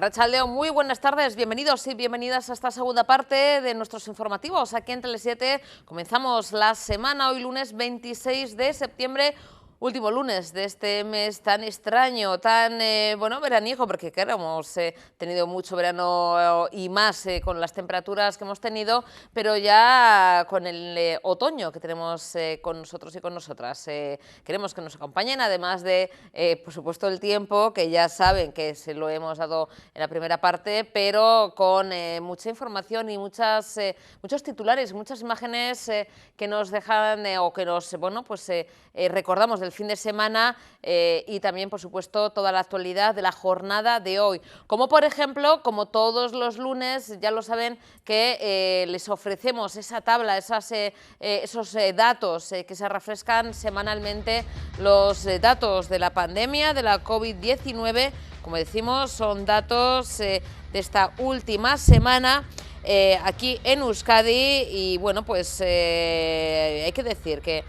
Arratsaldeon, muy buenas tardes, bienvenidos y bienvenidas a esta segunda parte de nuestros informativos. Aquí en Tele7 comenzamos la semana, hoy lunes 26 de septiembre, último lunes de este mes tan extraño, tan veraniego, porque claro, hemos tenido mucho verano y más con las temperaturas que hemos tenido, pero ya con el otoño que tenemos con nosotros y con nosotras. Queremos que nos acompañen, además de, por supuesto, el tiempo, que ya saben que se lo hemos dado en la primera parte, pero con mucha información y muchos titulares, muchas imágenes que nos dejan o que nos, recordamos del fin de semana y también, por supuesto, toda la actualidad de la jornada de hoy. Como por ejemplo, como todos los lunes, ya lo saben que les ofrecemos esa tabla, esos datos que se refrescan semanalmente, los datos de la pandemia, de la COVID-19, como decimos, son datos de esta última semana aquí en Euskadi y bueno, pues hay que decir que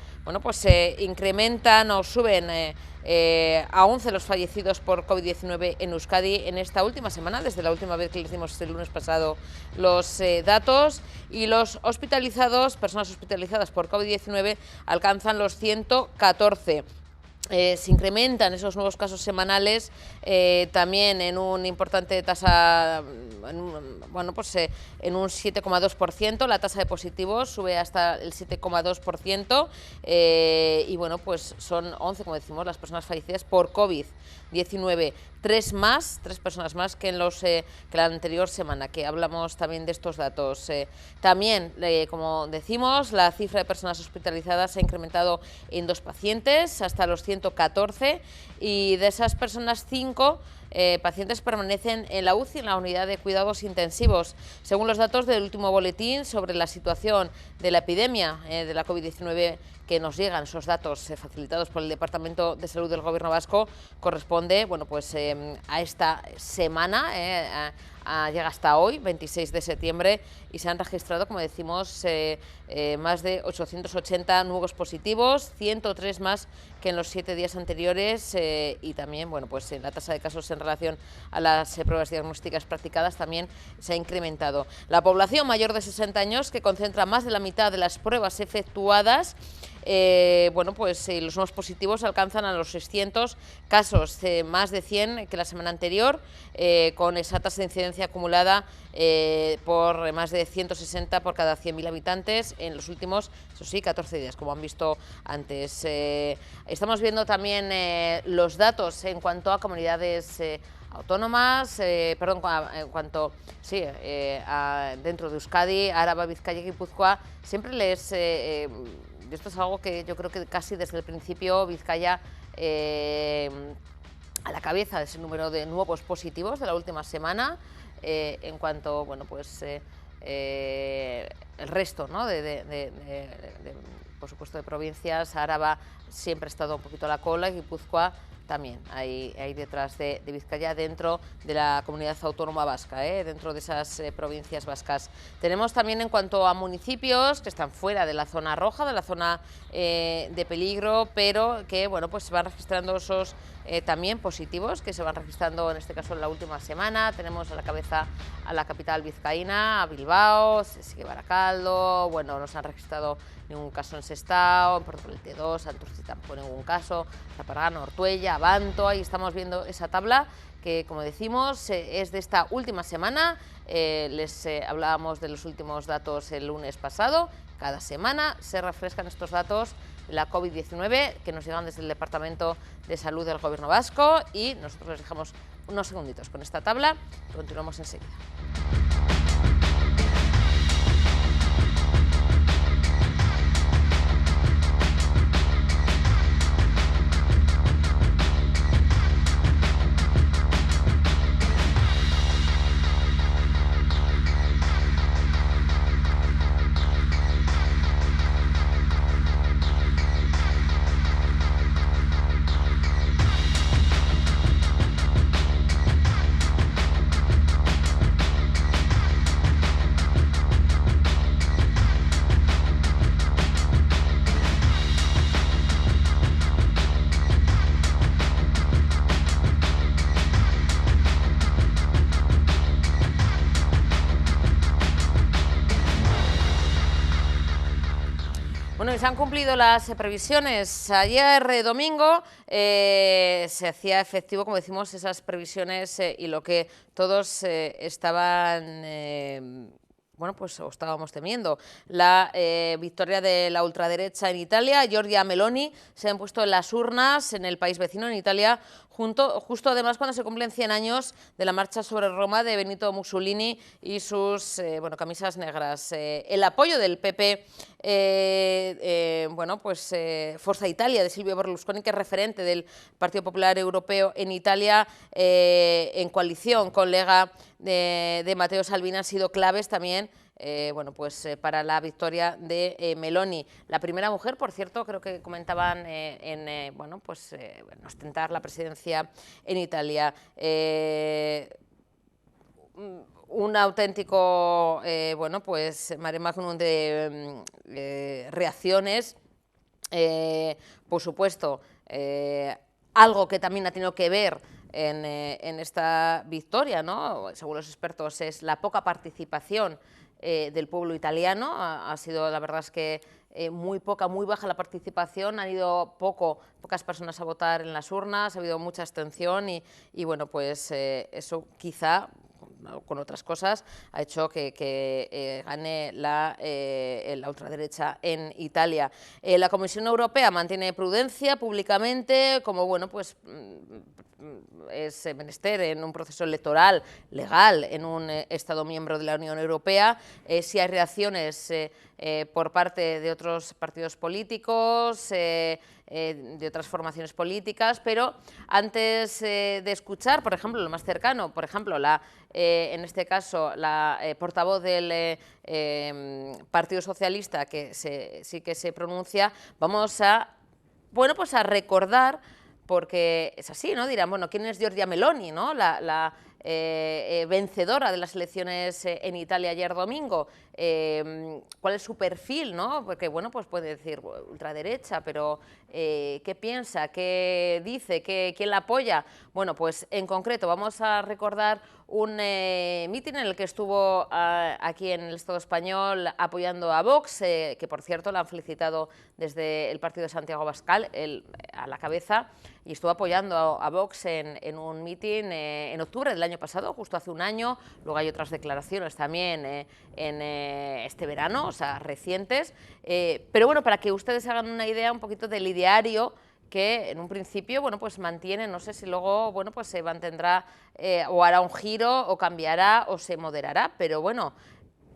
se incrementan o suben a 11 los fallecidos por COVID-19 en Euskadi en esta última semana, desde la última vez que les dimos el lunes pasado los datos, y los hospitalizados, personas hospitalizadas por COVID-19, alcanzan los 114. Se incrementan esos nuevos casos semanales también en un importante tasa, en un 7,2%, la tasa de positivos sube hasta el 7,2% y bueno, pues son 11, como decimos, las personas fallecidas por COVID-19, tres personas más que en la anterior semana, que hablamos también de estos datos. También, como decimos, la cifra de personas hospitalizadas se ha incrementado en 2 pacientes, hasta los 114, y de esas personas 5 pacientes permanecen en la UCI, en la unidad de cuidados intensivos. Según los datos del último boletín sobre la situación de la epidemia de la COVID-19 que nos llegan, esos datos facilitados por el Departamento de Salud del Gobierno vasco, corresponde a esta semana, llega hasta hoy, 26 de septiembre, y se han registrado, como decimos, más de 880 nuevos positivos, 103 más que en los 7 días anteriores, y también la tasa de casos en relación a las pruebas diagnósticas practicadas también se ha incrementado. La población mayor de 60 años, que concentra más de la mitad de las pruebas efectuadas, los nuevos positivos alcanzan a los 600 casos, más de 100 que la semana anterior, con esa tasa de incidencia acumulada por más de 160 por cada 100.000 habitantes en los últimos, eso sí, 14 días, como han visto antes. Estamos viendo también los datos en cuanto a comunidades autónomas, dentro de Euskadi, Araba, Vizcaya y Guipúzcoa. Siempre esto es algo que yo creo que casi desde el principio Vizcaya a la cabeza de ese número de nuevos positivos de la última semana, en cuanto el resto, ¿no? Por supuesto, de provincias. Araba siempre ha estado un poquito a la cola, y Guipúzcoa también hay detrás de Vizcaya, dentro de la comunidad autónoma vasca, dentro de esas provincias vascas. Tenemos también, en cuanto a municipios que están fuera de la zona roja, de la zona de peligro, pero que se van registrando esos también positivos, que se van registrando en este caso en la última semana. Tenemos a la cabeza a la capital vizcaína, a Bilbao, sigue Baracaldo, no se han registrado ningún caso en Sestao, en Portugalete 2, Santurce tampoco ningún caso, Zapargano, Ortuella, Abanto. Ahí estamos viendo esa tabla que, como decimos, es de esta última semana. Les hablábamos de los últimos datos el lunes pasado. Cada semana se refrescan estos datos de la COVID-19 que nos llegan desde el Departamento de Salud del Gobierno vasco, y nosotros les dejamos unos segunditos con esta tabla y continuamos enseguida. se han cumplido las previsiones. Ayer, domingo, se hacía efectivo, como decimos, esas previsiones y lo que todos estaban... bueno, pues estábamos temiendo, la victoria de la ultraderecha en Italia. Giorgia Meloni se ha impuesto en las urnas en el país vecino, en Italia, justo además cuando se cumplen 100 años de la marcha sobre Roma de Benito Mussolini y sus camisas negras. El apoyo del PP, Forza Italia de Silvio Berlusconi, que es referente del Partido Popular Europeo en Italia, en coalición con Lega de Matteo Salvini, han sido claves también para la victoria de Meloni. La primera mujer, por cierto, creo que comentaban en ostentar la presidencia en Italia. Un auténtico mare magnum de reacciones. Por supuesto, algo que también ha tenido que ver en esta victoria, ¿no?, según los expertos, es la poca participación del pueblo italiano. Ha sido, la verdad es que muy baja la participación, han ido pocas personas a votar en las urnas, ha habido mucha abstención y eso quizá, con otras cosas, ha hecho que gane la ultraderecha en Italia. La Comisión Europea mantiene prudencia públicamente, como es menester en un proceso electoral legal en un Estado miembro de la Unión Europea. Si hay reacciones por parte de otros partidos políticos, de otras formaciones políticas, pero antes de escuchar, por ejemplo, lo más cercano, por ejemplo, en este caso, la portavoz del Partido Socialista, que sí que se pronuncia, vamos a recordar, porque es así, ¿no? Dirán, bueno, ¿quién es Giorgia Meloni, ¿no?, la vencedora de las elecciones en Italia ayer domingo? ¿Cuál es su perfil, no? Porque, puede decir ultraderecha, pero ¿qué piensa? ¿Qué dice? ¿Quién la apoya? Bueno, pues en concreto vamos a recordar un mitin en el que estuvo aquí en el Estado español apoyando a Vox, que por cierto la han felicitado desde el partido de Santiago Abascal, él a la cabeza, y estuvo apoyando a Vox en un mitin en octubre del año pasado, justo hace un año. Luego hay otras declaraciones también en este verano, o sea, recientes. Pero bueno, para que ustedes hagan una idea un poquito del ideario que en un principio, mantiene, no sé si luego, se mantendrá o hará un giro o cambiará o se moderará, pero bueno,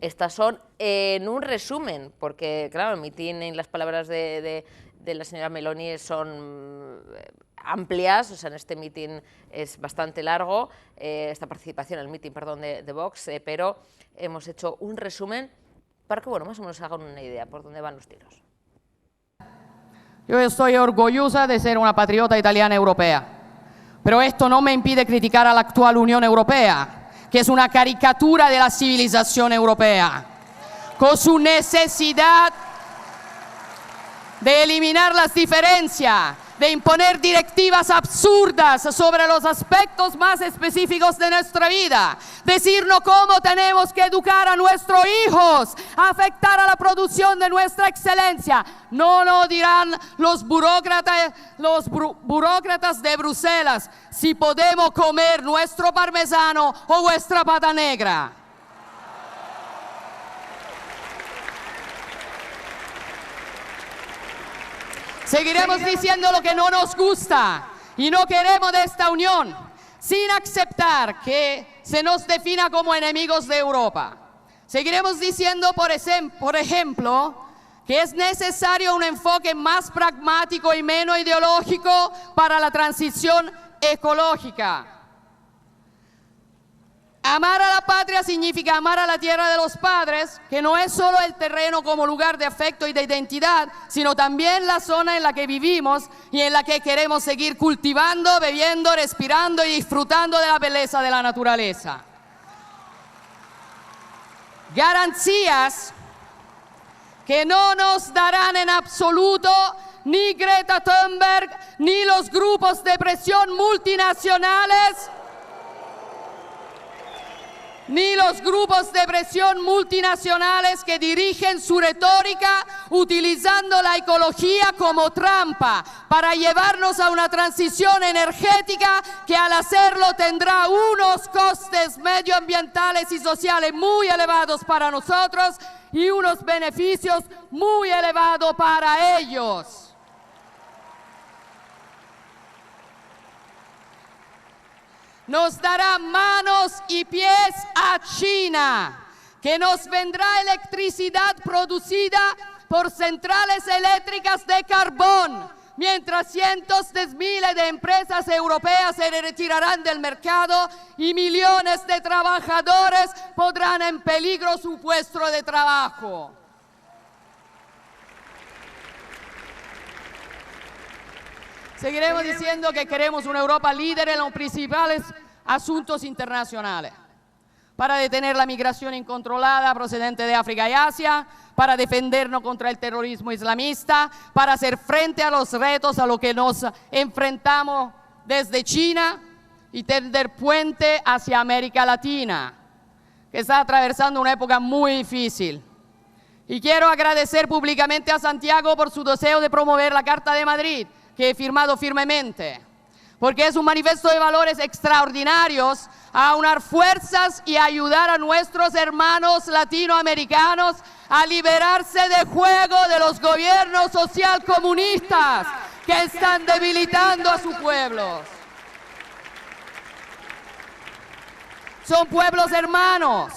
estas son en un resumen, porque claro, el mitin y las palabras de la señora Meloni son amplias, o sea, en este mitin es bastante largo, esta participación, el mitin, perdón, de Vox, pero hemos hecho un resumen para que, más o menos hagan una idea por dónde van los tiros. Yo estoy orgullosa de ser una patriota italiana europea, pero esto no me impide criticar a la actual Unión Europea, que es una caricatura de la civilización europea, con su necesidad de eliminar las diferencias, de imponer directivas absurdas sobre los aspectos más específicos de nuestra vida, decirnos cómo tenemos que educar a nuestros hijos, afectar a la producción de nuestra excelencia. No lo dirán los burócratas de Bruselas si podemos comer nuestro parmesano o vuestra pata negra. Seguiremos diciendo lo que no nos gusta y no queremos de esta unión, sin aceptar que se nos defina como enemigos de Europa. Seguiremos diciendo, por ejemplo, que es necesario un enfoque más pragmático y menos ideológico para la transición ecológica. Amar a la patria significa amar a la tierra de los padres, que no es solo el terreno como lugar de afecto y de identidad, sino también la zona en la que vivimos y en la que queremos seguir cultivando, bebiendo, respirando y disfrutando de la belleza de la naturaleza. Garantías que no nos darán en absoluto ni Greta Thunberg ni los grupos de presión multinacionales, ni los grupos de presión multinacionales que dirigen su retórica utilizando la ecología como trampa para llevarnos a una transición energética que al hacerlo tendrá unos costes medioambientales y sociales muy elevados para nosotros y unos beneficios muy elevados para ellos. Nos dará manos y pies a China, que nos vendrá electricidad producida por centrales eléctricas de carbón, mientras cientos de miles de empresas europeas se retirarán del mercado y millones de trabajadores pondrán en peligro su puesto de trabajo. Seguiremos diciendo que queremos una Europa líder en los principales asuntos internacionales, para detener la migración incontrolada procedente de África y Asia, para defendernos contra el terrorismo islamista, para hacer frente a los retos a los que nos enfrentamos desde China y tender puente hacia América Latina, que está atravesando una época muy difícil. Y quiero agradecer públicamente a Santiago por su deseo de promover la Carta de Madrid, que he firmado firmemente, porque es un manifiesto de valores extraordinarios a unar fuerzas y ayudar a nuestros hermanos latinoamericanos a liberarse del juego de los gobiernos socialcomunistas que están debilitando a sus pueblos. Son pueblos hermanos.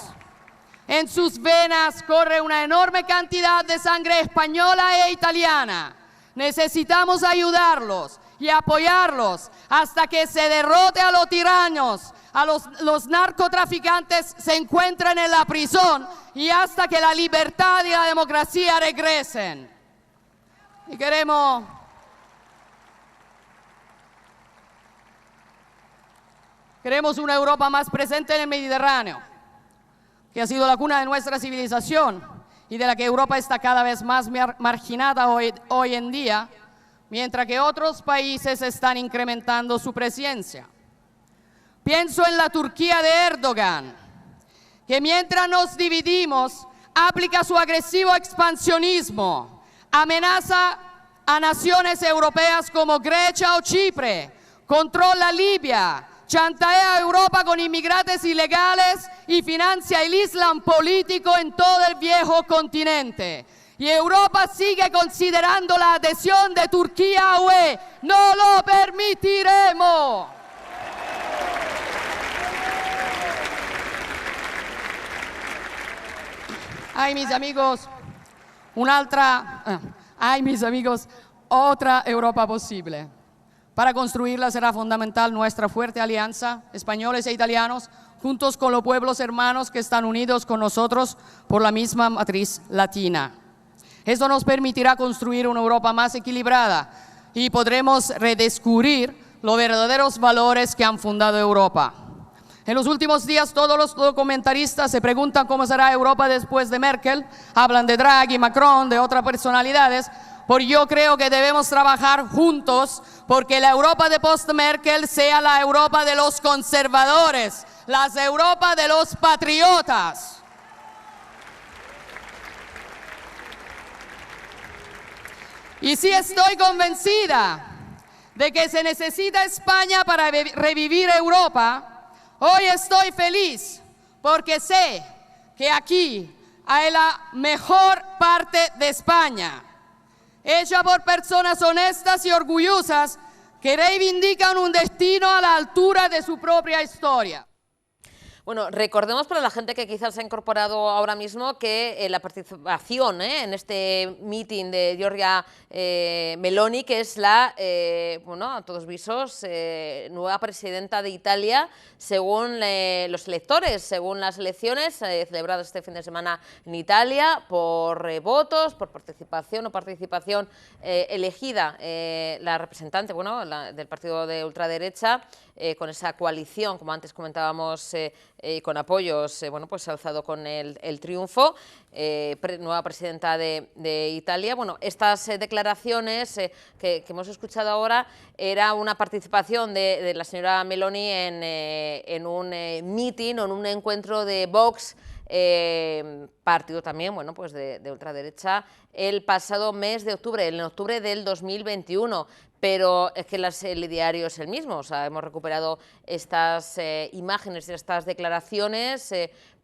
En sus venas corre una enorme cantidad de sangre española e italiana. Necesitamos ayudarlos y apoyarlos hasta que se derrote a los tiranos, a los narcotraficantes se encuentren en la prisión y hasta que la libertad y la democracia regresen. Y queremos una Europa más presente en el Mediterráneo, que ha sido la cuna de nuestra civilización y de la que Europa está cada vez más marginada hoy en día, mientras que otros países están incrementando su presencia. Pienso en la Turquía de Erdogan, que mientras nos dividimos, aplica su agresivo expansionismo, amenaza a naciones europeas como Grecia o Chipre, controla Libia, chantajea a Europa con inmigrantes ilegales y financia el Islam político en todo el viejo continente. Y Europa sigue considerando la adhesión de Turquía a UE. ¡No lo permitiremos! Ay, mis amigos, otra Europa posible. Para construirla será fundamental nuestra fuerte alianza, españoles e italianos, juntos con los pueblos hermanos que están unidos con nosotros por la misma matriz latina. Esto nos permitirá construir una Europa más equilibrada y podremos redescubrir los verdaderos valores que han fundado Europa. En los últimos días todos los documentaristas se preguntan cómo será Europa después de Merkel, hablan de Draghi, Macron, de otras personalidades, porque yo creo que debemos trabajar juntos porque la Europa de post-Merkel sea la Europa de los conservadores, la Europa de los patriotas. Y sí estoy convencida de que se necesita España para revivir Europa. Hoy estoy feliz porque sé que aquí hay la mejor parte de España, hecha por personas honestas y orgullosas que reivindican un destino a la altura de su propia historia. Bueno, recordemos para la gente que quizás se ha incorporado ahora mismo que la participación en este meeting de Giorgia Meloni, que es la, a todos visos, nueva presidenta de Italia, según los electores, según las elecciones celebradas este fin de semana en Italia, por votos, por participación o participación elegida la representante del partido de ultraderecha, con esa coalición, como antes comentábamos, con apoyos, bueno, pues se ha alzado con el triunfo, nueva presidenta de Italia. Bueno, estas declaraciones que hemos escuchado ahora era una participación de la señora Meloni en un meeting o en un encuentro de Vox, partido también, bueno, pues de ultraderecha, el pasado mes de octubre, en octubre del 2021. Pero es que el diario es el mismo, o sea, hemos recuperado estas imágenes y estas declaraciones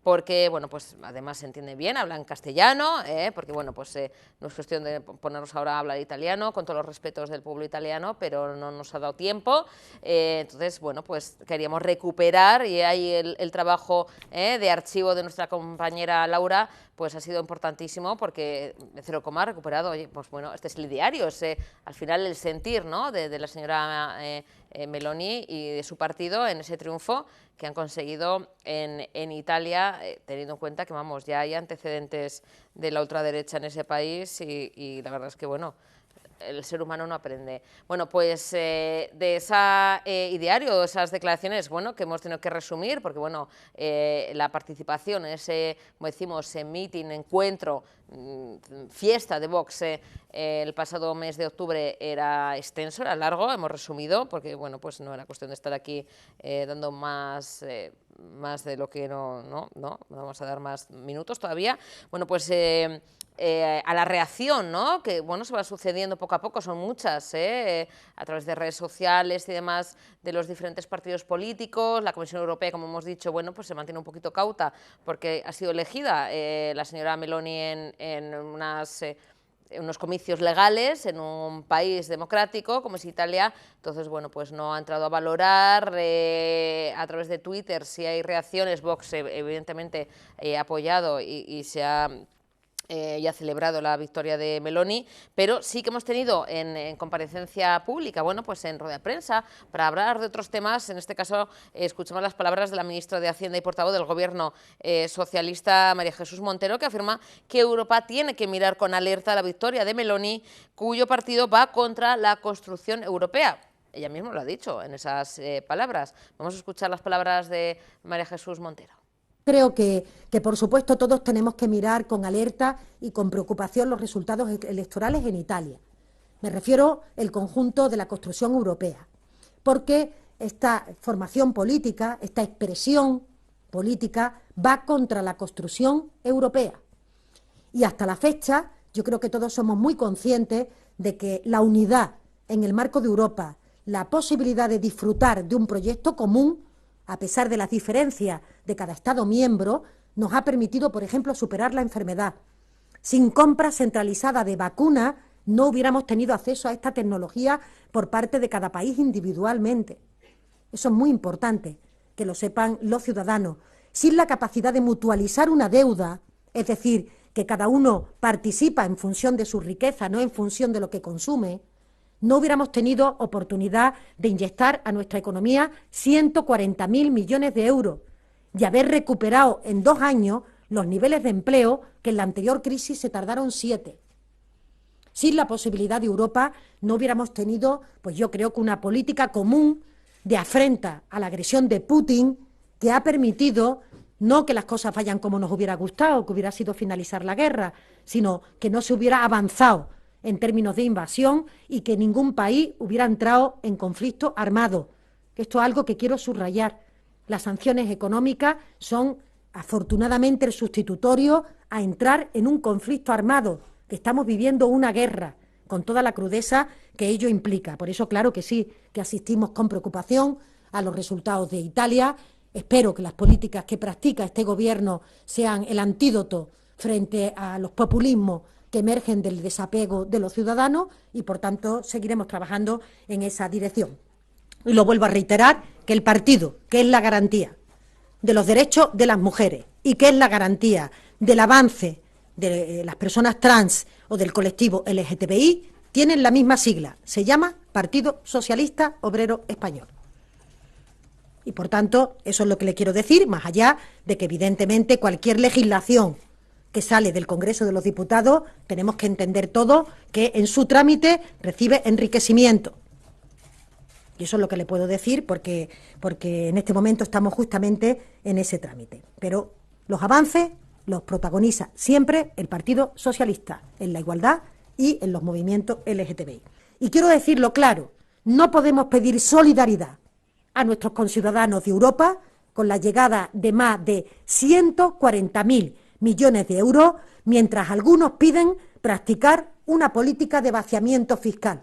porque, bueno, pues además se entiende bien, hablan castellano, porque, bueno, pues no es cuestión de ponernos ahora a hablar italiano, con todos los respetos del pueblo italiano, pero no nos ha dado tiempo. Entonces, bueno, pues queríamos recuperar, y ahí el trabajo de archivo de nuestra compañera Laura, pues ha sido importantísimo, porque de Cero Coma ha recuperado, oye, pues bueno, este es el diario, es al final el sentir, ¿no?, de la señora Meloni y de su partido en ese triunfo que han conseguido en Italia, teniendo en cuenta que, vamos, ya hay antecedentes de la ultraderecha en ese país y la verdad es que, bueno, el ser humano no aprende. Bueno, pues de esa ideario, esas declaraciones, bueno, que hemos tenido que resumir, porque, bueno, la participación en ese, como decimos, meeting, encuentro, fiesta de Vox el pasado mes de octubre era extenso, era largo, hemos resumido, porque, bueno, pues no era cuestión de estar aquí dando más de lo que no vamos a dar más minutos todavía. Bueno, pues a la reacción, ¿no?, que, bueno, se va sucediendo poco a poco, son muchas, a través de redes sociales y demás, de los diferentes partidos políticos. La Comisión Europea, como hemos dicho, bueno, pues se mantiene un poquito cauta, porque ha sido elegida la señora Meloni en unos comicios legales en un país democrático como es Italia. Entonces, bueno, pues no ha entrado a valorar a través de Twitter si hay reacciones. Vox evidentemente ha apoyado y se ha ya celebrado la victoria de Meloni, pero sí que hemos tenido en comparecencia pública, bueno, pues en rueda de prensa, para hablar de otros temas. En este caso, escuchamos las palabras de la ministra de Hacienda y portavoz del Gobierno socialista, María Jesús Montero, que afirma que Europa tiene que mirar con alerta la victoria de Meloni, cuyo partido va contra la construcción europea. Ella misma lo ha dicho en esas palabras. Vamos a escuchar las palabras de María Jesús Montero. Creo que, por supuesto, todos tenemos que mirar con alerta y con preocupación los resultados electorales en Italia. Me refiero al conjunto de la construcción europea, porque esta formación política, esta expresión política, va contra la construcción europea. Y hasta la fecha, yo creo que todos somos muy conscientes de que la unidad en el marco de Europa, la posibilidad de disfrutar de un proyecto común, a pesar de las diferencias de cada Estado miembro, nos ha permitido, por ejemplo, superar la enfermedad. Sin compra centralizada de vacunas, no hubiéramos tenido acceso a esta tecnología por parte de cada país individualmente. Eso es muy importante, que lo sepan los ciudadanos. Sin la capacidad de mutualizar una deuda, es decir, que cada uno participa en función de su riqueza, no en función de lo que consume, no hubiéramos tenido oportunidad de inyectar a nuestra economía 140.000 millones de euros y haber recuperado en 2 años los niveles de empleo que en la anterior crisis se tardaron 7. Sin la posibilidad de Europa no hubiéramos tenido, pues yo creo que una política común de afrenta a la agresión de Putin, que ha permitido no que las cosas vayan como nos hubiera gustado, que hubiera sido finalizar la guerra, sino que no se hubiera avanzado en términos de invasión y que ningún país hubiera entrado en conflicto armado. Esto es algo que quiero subrayar. Las sanciones económicas son, afortunadamente, el sustitutorio a entrar en un conflicto armado, que estamos viviendo una guerra, con toda la crudeza que ello implica. Por eso, claro que sí, que asistimos con preocupación a los resultados de Italia. Espero que las políticas que practica este Gobierno sean el antídoto frente a los populismos que emergen del desapego de los ciudadanos y, por tanto, seguiremos trabajando en esa dirección. Y lo vuelvo a reiterar, que el partido, que es la garantía de los derechos de las mujeres y que es la garantía del avance de las personas trans o del colectivo LGTBI, tienen la misma sigla, se llama Partido Socialista Obrero Español. Y, por tanto, eso es lo que le quiero decir, más allá de que, evidentemente, cualquier legislación que sale del Congreso de los Diputados, tenemos que entender todo que en su trámite recibe enriquecimiento. Y eso es lo que le puedo decir porque en este momento estamos justamente en ese trámite. Pero los avances los protagoniza siempre el Partido Socialista, en la igualdad y en los movimientos LGTBI. Y quiero decirlo claro, no podemos pedir solidaridad a nuestros conciudadanos de Europa con la llegada de más de 140.000 millones de euros, mientras algunos piden practicar una política de vaciamiento fiscal.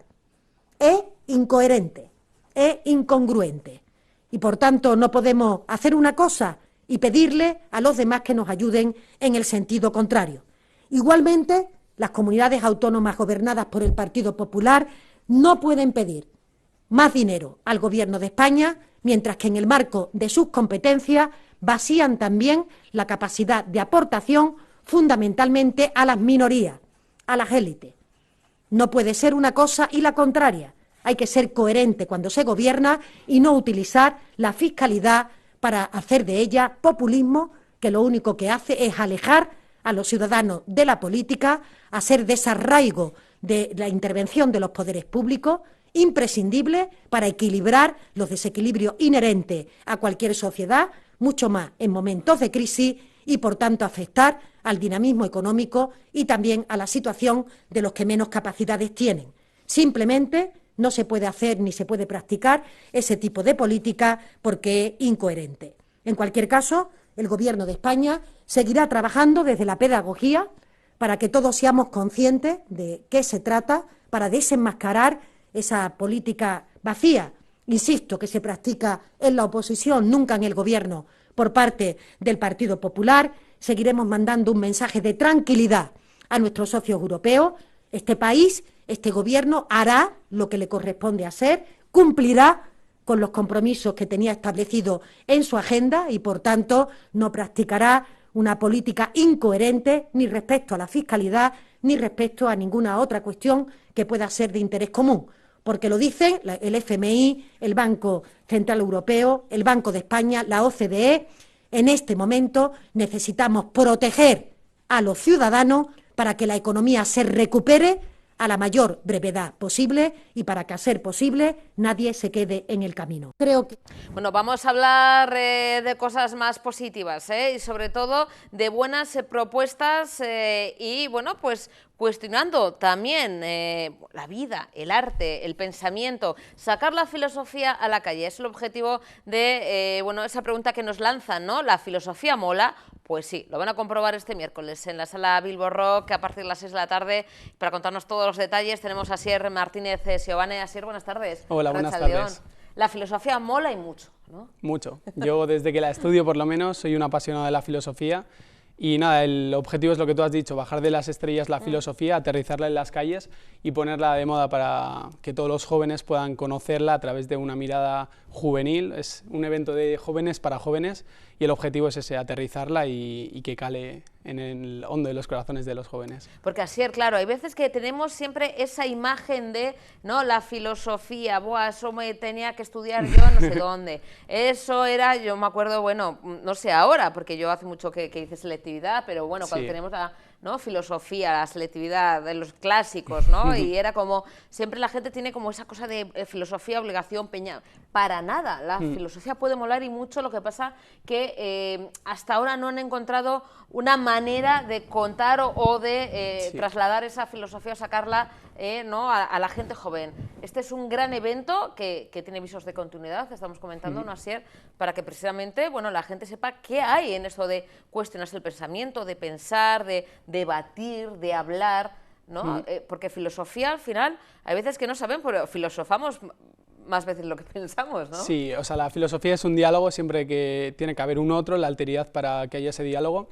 Es incoherente, es incongruente. Y por tanto no podemos hacer una cosa y pedirle a los demás que nos ayuden en el sentido contrario. Igualmente, las comunidades autónomas gobernadas por el Partido Popular no pueden pedir más dinero al Gobierno de España, mientras que en el marco de sus competencias vacían también la capacidad de aportación fundamentalmente a las minorías, a las élites. No puede ser una cosa y la contraria. Hay que ser coherente cuando se gobierna y no utilizar la fiscalidad para hacer de ella populismo, que lo único que hace es alejar a los ciudadanos de la política, hacer desarraigo de la intervención de los poderes públicos, imprescindible para equilibrar los desequilibrios inherentes a cualquier sociedad, mucho más en momentos de crisis, y por tanto afectar al dinamismo económico y también a la situación de los que menos capacidades tienen. Simplemente no se puede hacer ni se puede practicar ese tipo de política porque es incoherente. En cualquier caso, el Gobierno de España seguirá trabajando desde la pedagogía para que todos seamos conscientes de qué se trata, para desenmascarar esa política vacía, insisto, que se practica en la oposición, nunca en el Gobierno, por parte del Partido Popular. Seguiremos mandando un mensaje de tranquilidad a nuestros socios europeos. Este país, este Gobierno hará lo que le corresponde hacer, cumplirá con los compromisos que tenía establecidos en su agenda y, por tanto, no practicará una política incoherente ni respecto a la fiscalidad ni respecto a ninguna otra cuestión que pueda ser de interés común, porque lo dicen el FMI, el Banco Central Europeo, el Banco de España, la OCDE. En este momento necesitamos proteger a los ciudadanos para que la economía se recupere a la mayor brevedad posible y para que, a ser posible, nadie se quede en el camino. Creo que... Bueno, vamos a hablar de cosas más positivas, y sobre todo de buenas propuestas y, bueno, pues cuestionando también la vida, el arte, el pensamiento, sacar la filosofía a la calle. Es el objetivo de bueno, esa pregunta que nos lanzan, ¿no? ¿La filosofía mola? Pues sí, lo van a comprobar este miércoles en la sala Bilbo Rock a partir de las 6 de la tarde. Para contarnos todos los detalles tenemos a Asier Martínez Seoane. Asier, buenas tardes. Hola, buenas tardes. La filosofía mola y mucho, ¿no? Mucho. Yo desde que la estudio, por lo menos, soy un apasionado de la filosofía. Y nada, el objetivo es lo que tú has dicho, bajar de las estrellas la filosofía, aterrizarla en las calles y ponerla de moda para que todos los jóvenes puedan conocerla a través de una mirada juvenil. Es un evento de jóvenes para jóvenes y el objetivo es ese, aterrizarla y que cale en el hondo de los corazones de los jóvenes. Porque así es, claro, hay veces que tenemos siempre esa imagen de, ¿no?, la filosofía, buah, eso me tenía que estudiar yo no sé dónde, eso era, yo me acuerdo, bueno, no sé ahora, porque yo hace mucho que hice selectividad, pero bueno, cuando tenemos la, ¿no?, filosofía, la selectividad de los clásicos, ¿no? Y era como, siempre la gente tiene como esa cosa de filosofía, obligación, peña. Para nada, la filosofía puede molar y mucho, lo que pasa que hasta ahora no han encontrado una manera de contar o de trasladar esa filosofía o sacarla ¿no?, a la gente joven. Este es un gran evento que tiene visos de continuidad, estamos comentando, ¿no, Asier? Para que precisamente, bueno, la gente sepa qué hay en eso de cuestionarse el pensamiento, de pensar, de debatir, de hablar, ¿no? Porque filosofía, al final, hay veces que no saben, pero filosofamos más veces lo que pensamos, ¿no? Sí, o sea, la filosofía es un diálogo siempre que tiene que haber un otro, la alteridad para que haya ese diálogo.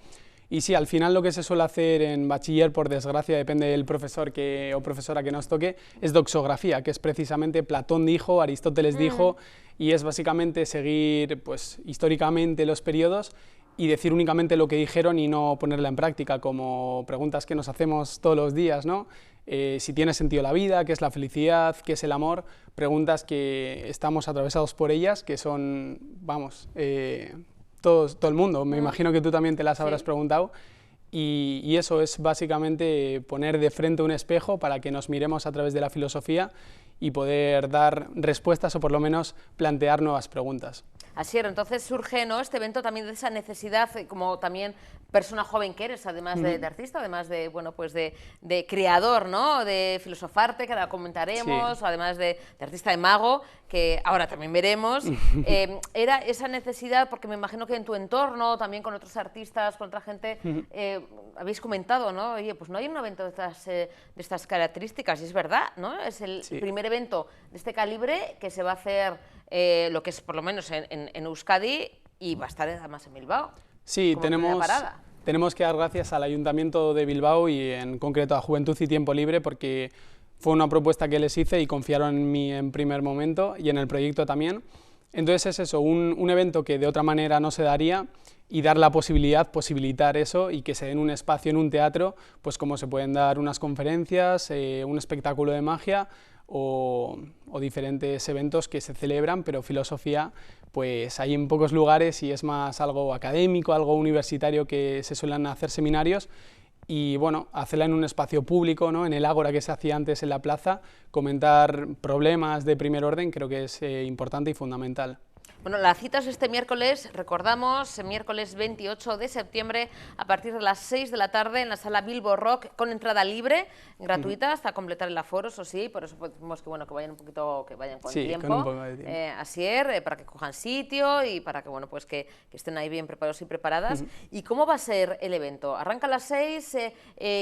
Y sí, al final lo que se suele hacer en bachiller, por desgracia, depende del profesor o profesora que nos toque, es doxografía, que es precisamente Platón dijo, Aristóteles dijo, y es básicamente seguir, pues, históricamente los periodos y decir únicamente lo que dijeron y no ponerla en práctica, como preguntas que nos hacemos todos los días, ¿no? Si tiene sentido la vida, qué es la felicidad, qué es el amor, preguntas que estamos atravesados por ellas, que son, vamos, todo el mundo, me imagino que tú también te las habrás preguntado, y eso es básicamente poner de frente un espejo para que nos miremos a través de la filosofía y poder dar respuestas o por lo menos plantear nuevas preguntas. Así es, entonces surge, ¿no?, este evento también de esa necesidad, como también persona joven que eres, además de artista, además de, bueno, pues de creador, ¿no?, de filosofarte, que ahora comentaremos, Sí. además de artista de mago, que ahora también veremos. Era esa necesidad, porque me imagino que en tu entorno, también con otros artistas, con otra gente, habéis comentado, ¿no?, oye, pues no hay un evento de estas características, y es verdad, ¿no?, es el primer evento de este calibre que se va a hacer, lo que es por lo menos en Euskadi, y va a estar además en Bilbao. Sí, como primera parada. tenemos que dar gracias al Ayuntamiento de Bilbao y en concreto a Juventud y Tiempo Libre, porque fue una propuesta que les hice y confiaron en mí en primer momento y en el proyecto también. Entonces es eso, un evento que de otra manera no se daría, y dar la posibilidad, posibilitar eso y que se den un espacio en un teatro, pues como se pueden dar unas conferencias, un espectáculo de magia o diferentes eventos que se celebran, pero filosofía pues hay en pocos lugares y es más algo académico, algo universitario, que se suelen hacer seminarios, y bueno, hacerla en un espacio público, ¿no?, en el ágora que se hacía antes en la plaza, comentar problemas de primer orden, creo que es importante y fundamental. Bueno, la cita es este miércoles, recordamos, miércoles 28 de septiembre, a partir de las 6 de la tarde en la sala Bilbo Rock, con entrada libre, gratuita, hasta completar el aforo, eso sí, por eso pedimos que, bueno, que vayan un poquito, que vayan con tiempo, con un poco de tiempo. así es, para que cojan sitio y para que, bueno, pues que estén ahí bien preparados y preparadas. ¿Y cómo va a ser el evento? Arranca a las 6,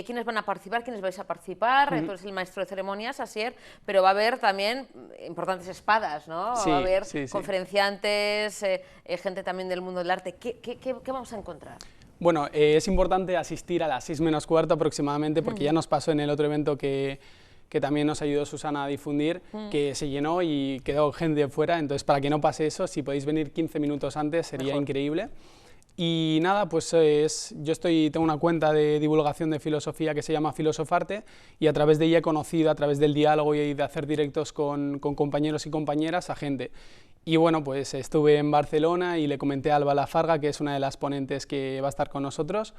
¿quiénes van a participar? ¿Quiénes vais a participar? Tú eres el maestro de ceremonias, así es, pero va a haber también importantes espadas, ¿no? Sí, va a haber sí. conferenciantes, gente también del mundo del arte. ¿Qué vamos a encontrar? Bueno, es importante asistir a las 6 menos cuarto aproximadamente, porque ya nos pasó en el otro evento que también nos ayudó Susana a difundir, que se llenó y quedó gente fuera. Entonces, para que no pase eso, si podéis venir 15 minutos antes sería increíble. Y nada, pues yo tengo una cuenta de divulgación de filosofía que se llama Filosofarte, y a través de ella he conocido, a través del diálogo y de hacer directos con compañeros y compañeras, a gente. Y bueno, pues estuve en Barcelona y le comenté a Alba Lafarga, que es una de las ponentes que va a estar con nosotros,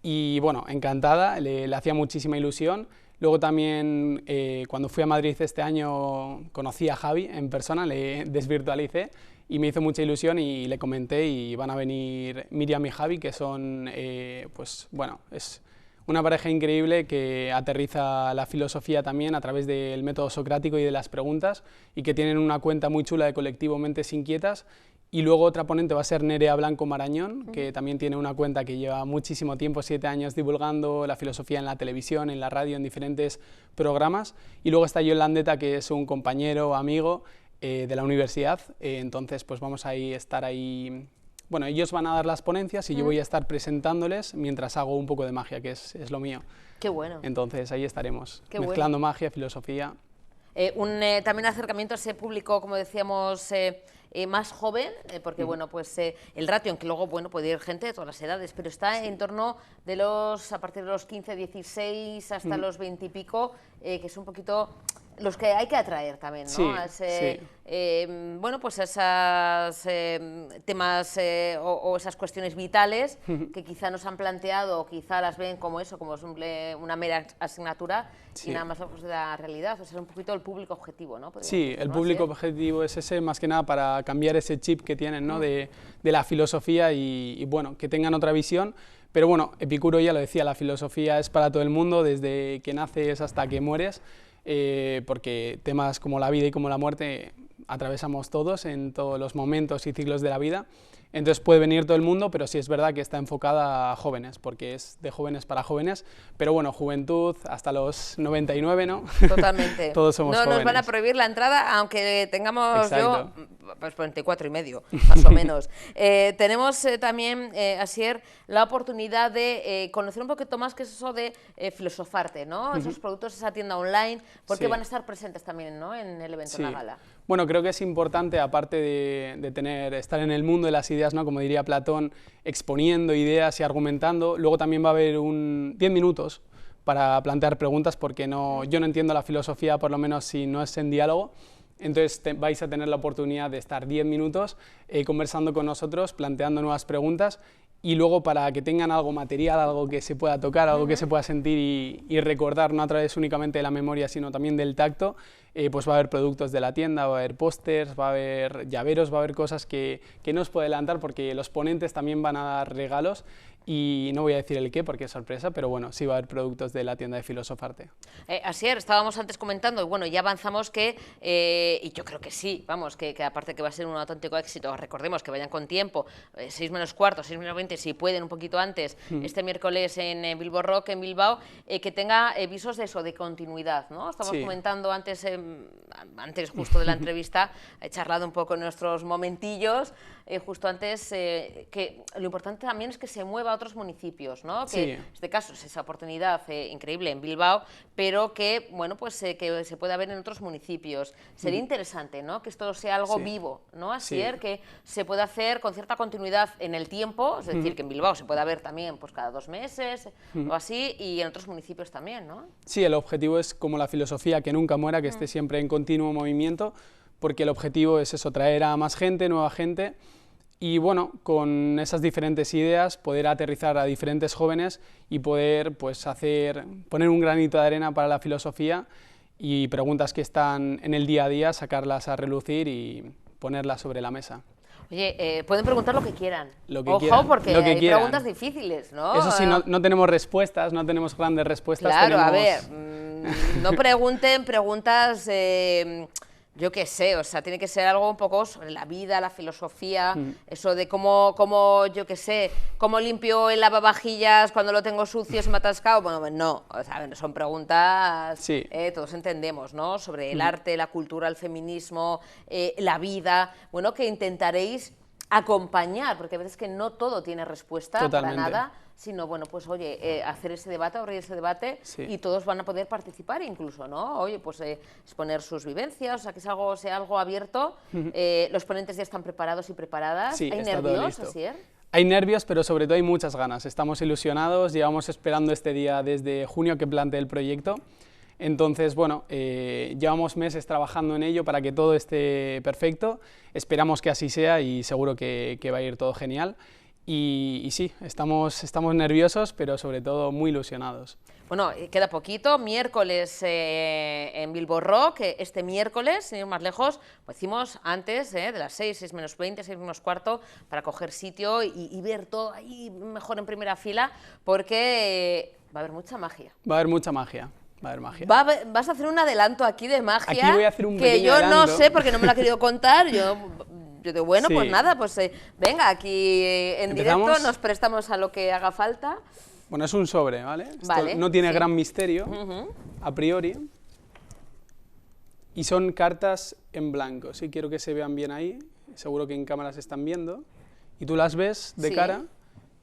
y bueno, encantada, le hacía muchísima ilusión. Luego también, cuando fui a Madrid este año, conocí a Javi en persona, le desvirtualicé y me hizo mucha ilusión y le comenté, y van a venir Miriam y Javi, que son, pues bueno, es una pareja increíble que aterriza la filosofía también a través del método socrático y de las preguntas, y que tienen una cuenta muy chula de colectivo Mentes Inquietas. Y luego otra ponente va a ser Nerea Blanco Marañón, que también tiene una cuenta que lleva muchísimo tiempo, 7 años, divulgando la filosofía en la televisión, en la radio, en diferentes programas. Y luego está John Landeta, que es un compañero, amigo de la universidad. Entonces, pues vamos a estar ahí. Bueno, ellos van a dar las ponencias y yo voy a estar presentándoles mientras hago un poco de magia, que es lo mío. Qué bueno. Entonces ahí estaremos, Qué mezclando magia, filosofía. También acercamiento a ese público, como decíamos, más joven, porque bueno, pues el ratio, aunque luego bueno, puede ir gente de todas las edades, pero está en torno de a partir de los 15, 16 hasta los 20 y pico, que es un poquito los que hay que atraer también, ¿no? Sí, bueno, pues esos temas o esas cuestiones vitales que quizá nos han planteado, o quizá las ven como eso, como una mera asignatura, y nada más lejos de la realidad. O sea, es un poquito el público objetivo, ¿no? Sí, el público objetivo es ese, más que nada para cambiar ese chip que tienen, ¿no? de la filosofía y bueno, que tengan otra visión. Pero bueno, Epicuro ya lo decía, la filosofía es para todo el mundo, desde que naces hasta que mueres. Porque temas como la vida y como la muerte atravesamos todos en todos los momentos y ciclos de la vida. Entonces puede venir todo el mundo, pero sí es verdad que está enfocada a jóvenes, porque es de jóvenes para jóvenes. Pero bueno, juventud hasta los 99, ¿no? Totalmente. Todos somos jóvenes. No nos van a prohibir la entrada, aunque tengamos Exacto. pues 24 y medio, más o menos. Tenemos también, Asier, la oportunidad de conocer un poquito más qué es eso de filosofarte, ¿no? Esos productos, esa tienda online, porque van a estar presentes también, ¿no?, en el evento, en la gala. Bueno, creo que es importante, aparte de estar en el mundo de las ideas, ¿no?, como diría Platón, exponiendo ideas y argumentando, luego también va a haber 10 minutos para plantear preguntas, porque yo no entiendo la filosofía, por lo menos si no es en diálogo. Entonces vais a tener la oportunidad de estar 10 minutos conversando con nosotros, planteando nuevas preguntas, y luego para que tengan algo material, algo que se pueda tocar, algo que se pueda sentir y recordar, no a través únicamente de la memoria, sino también del tacto, pues va a haber productos de la tienda, va a haber pósters, va a haber llaveros, va a haber cosas que no os puedo adelantar porque los ponentes también van a dar regalos y no voy a decir el qué porque es sorpresa, pero bueno, sí va a haber productos de la tienda de Filosofarte. Asier, estábamos antes comentando, y bueno, ya avanzamos que, y yo creo que sí, vamos, que aparte que va a ser un auténtico éxito, recordemos que vayan con tiempo, 6 menos cuarto, 6 menos 20, si pueden un poquito antes, este miércoles en Bilbo Rock, en Bilbao, que tenga visos de eso, de continuidad, ¿no? Estamos comentando antes justo de la entrevista, he charlado un poco en nuestros momentillos, justo antes, que lo importante también es que se mueva a otros municipios, ¿no? Que en este caso es esa oportunidad increíble en Bilbao, pero que, bueno, pues que se pueda ver en otros municipios. Sería interesante, ¿no? Que esto sea algo vivo, ¿no? Asier, que se pueda hacer con cierta continuidad en el tiempo, es decir, que en Bilbao se pueda ver también pues cada 2 meses o así, y en otros municipios también, ¿no? Sí, el objetivo es como la filosofía, que nunca muera, que esté siempre en continuo movimiento, porque el objetivo es eso, traer a más gente, nueva gente, y bueno, con esas diferentes ideas poder aterrizar a diferentes jóvenes y poder pues poner un granito de arena para la filosofía y preguntas que están en el día a día, sacarlas a relucir y ponerlas sobre la mesa. Oye, pueden preguntar lo que quieran. Quieran, porque hay preguntas difíciles, ¿no? Eso sí, no tenemos respuestas, no tenemos grandes respuestas. Claro, a ver, no pregunten preguntas... yo qué sé, o sea, tiene que ser algo un poco sobre la vida, la filosofía, eso de cómo, yo qué sé, cómo limpio el lavavajillas cuando lo tengo sucio, se me ha atascado. Bueno, no, o sea, son preguntas, todos entendemos, ¿no? Sobre el arte, la cultura, el feminismo, la vida, bueno, que intentaréis acompañar, porque a veces que no todo tiene respuesta para nada, sino, bueno, pues oye, hacer ese debate, abrir ese debate y todos van a poder participar incluso, ¿no? Oye, pues exponer sus vivencias, o sea, que sea algo abierto. Los ponentes ya están preparados y preparadas. Sí, ¿Hay nervios, Asier? Hay nervios, pero sobre todo hay muchas ganas. Estamos ilusionados, llevamos esperando este día desde junio que planteé el proyecto. Entonces, bueno, llevamos meses trabajando en ello para que todo esté perfecto. Esperamos que así sea y seguro que va a ir todo genial. Y sí, estamos nerviosos, pero sobre todo muy ilusionados. Bueno, queda poquito, miércoles en Bilbo Rock, este miércoles, sin ir más lejos, pues decimos antes de las 6 menos 20, 6 menos cuarto, para coger sitio y ver todo ahí mejor en primera fila, porque va a haber mucha magia. Va a haber mucha magia. Va a haber magia. Vas a hacer un adelanto aquí de magia. Aquí voy a hacer un que yo adelanto. No sé, porque no me lo ha querido contar. Yo digo, bueno, pues nada, pues venga, aquí en directo nos prestamos a lo que haga falta. Bueno, es un sobre, ¿vale? Vale, Esto no tiene gran misterio, a priori. Y son cartas en blanco, sí, quiero que se vean bien ahí. Seguro que en cámara se están viendo. Y tú las ves de cara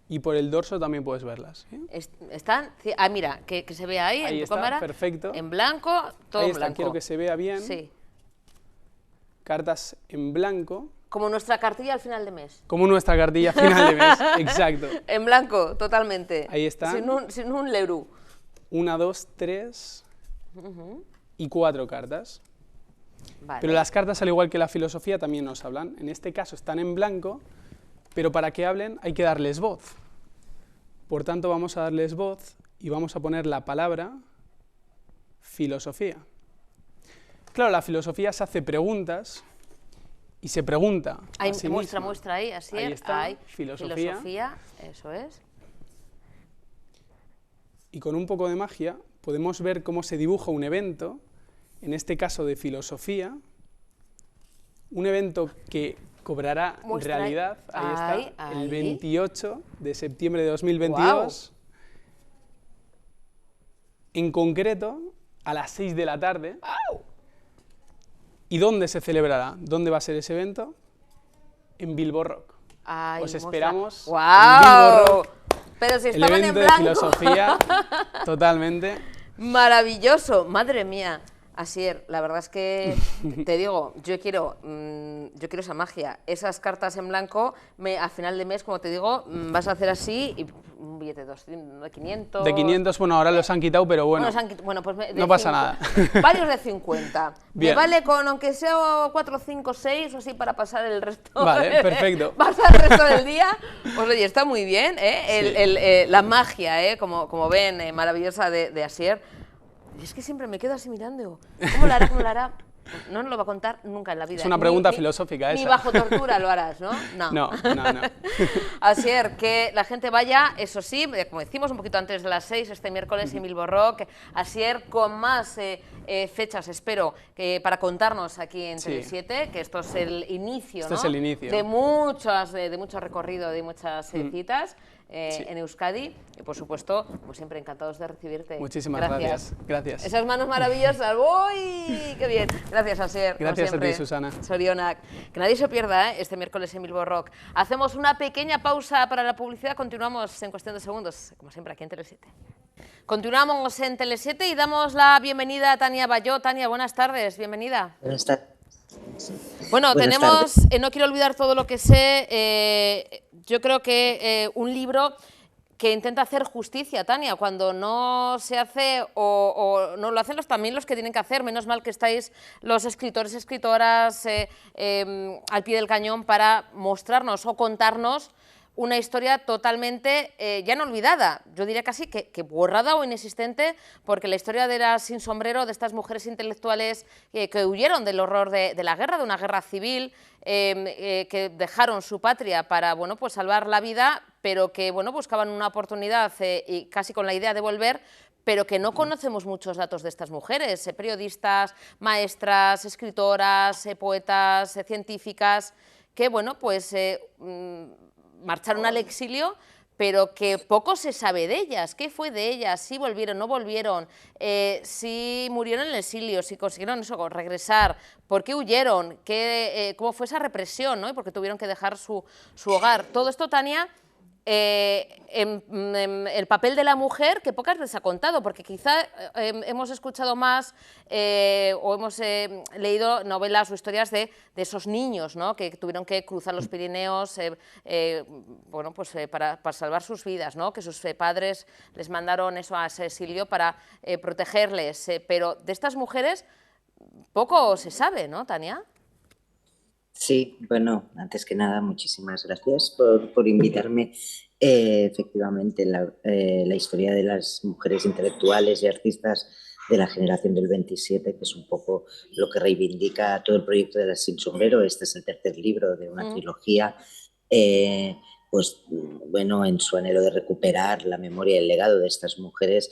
y por el dorso también puedes verlas. Están, mira, que se vea ahí en tu cámara. Perfecto. En blanco, todo en blanco. Quiero que se vea bien. Sí. Cartas en blanco. Como nuestra cartilla al final de mes. Como nuestra cartilla final de mes, exacto. En blanco, totalmente. Ahí está. Sin un lerú. 1, 2, 3 y 4 cartas. Vale. Pero las cartas, al igual que la filosofía, también nos hablan. En este caso están en blanco, pero para que hablen hay que darles voz. Por tanto, vamos a darles voz y vamos a poner la palabra filosofía. Claro, la filosofía se hace preguntas y se pregunta a sí misma. Muestra ahí, así es. Ahí está, ahí. Filosofía, eso es. Y con un poco de magia podemos ver cómo se dibuja un evento, en este caso de filosofía, un evento que cobrará realidad, ahí está, el 28 de septiembre de 2022, en concreto a las 6 de la tarde. ¿Y dónde se celebrará? ¿Dónde va a ser ese evento? En Bilbo Rock. Os esperamos en Bilbo Rock. Pero si el estaban evento en blanco. de filosofía, totalmente. Maravilloso, madre mía. Asier, la verdad es que te digo, yo quiero esa magia, esas cartas en blanco, a final de mes, como te digo, vas a hacer así y un billete de 500. De 500, bueno, ahora los han quitado, pero bueno, pues no pasa nada. Varios de 50. Bien. Me vale con, aunque sea 4, 5, 6 o así para pasar el resto. Vale, perfecto. Pasar el resto del día. Pues oye, está muy bien, ¿eh? La magia, como ven, maravillosa de Asier. Y es que siempre me quedo así mirando. ¿Cómo lo hará? ¿Cómo lo hará? No nos lo va a contar nunca en la vida. Es una pregunta filosófica esa. Ni bajo tortura lo harás, ¿no? No. No. Asier, que la gente vaya, eso sí, como decimos, un poquito antes de las 6, este miércoles en Bilbo Rock. Asier, con más fechas, espero, para contarnos aquí en Tele7, que esto es el inicio, Esto es el inicio. de mucho recorrido, de muchas citas. En Euskadi y, por supuesto, como siempre, encantados de recibirte. Muchísimas gracias. Esas manos maravillosas. ¡Uy! ¡Qué bien! Gracias, Asier. Gracias a ti, Susana. Sorionak. Que nadie se pierda este miércoles en Bilbo Rock. Hacemos una pequeña pausa para la publicidad. Continuamos en cuestión de segundos, como siempre, aquí en Tele7. Continuamos en Tele7 y damos la bienvenida a Tania Bayó. Tania, buenas tardes. Bienvenida. Buenas tardes. Bueno, Buenas tenemos, tardes. no quiero olvidar todo lo que sé, yo creo que un libro que intenta hacer justicia, Tania, cuando no se hace o no lo hacen también los que tienen que hacer. Menos mal que estáis los escritores, escritoras al pie del cañón para mostrarnos o contarnos una historia totalmente ya no olvidada, yo diría casi que borrada o inexistente, porque la historia de las sin sombrero, de estas mujeres intelectuales que huyeron del horror de la guerra, de una guerra civil, que dejaron su patria para, bueno, pues salvar la vida, pero que, bueno, buscaban una oportunidad y casi con la idea de volver, pero que no conocemos muchos datos de estas mujeres, periodistas, maestras, escritoras, poetas, científicas, que, bueno, pues marcharon al exilio, pero que poco se sabe de ellas. ¿Qué fue de ellas? Si volvieron, no volvieron, si murieron en el exilio, si consiguieron eso, regresar, por qué huyeron, cómo fue esa represión, ¿no? Y porque tuvieron que dejar su hogar. Todo esto, Tania, en el papel de la mujer, que pocas veces ha contado, porque quizá hemos escuchado más o hemos leído novelas o historias de esos niños, ¿no? Que tuvieron que cruzar los Pirineos bueno, pues, para salvar sus vidas, ¿no? Que sus padres les mandaron eso a ese exilio para protegerles, pero de estas mujeres poco se sabe, ¿no, Tania? Sí, bueno, antes que nada, muchísimas gracias por invitarme. Efectivamente, la historia de las mujeres intelectuales y artistas de la generación del 27, que es un poco lo que reivindica todo el proyecto de las Sin Sombrero. Este es el tercer libro de una trilogía, pues bueno, en su anhelo de recuperar la memoria y el legado de estas mujeres.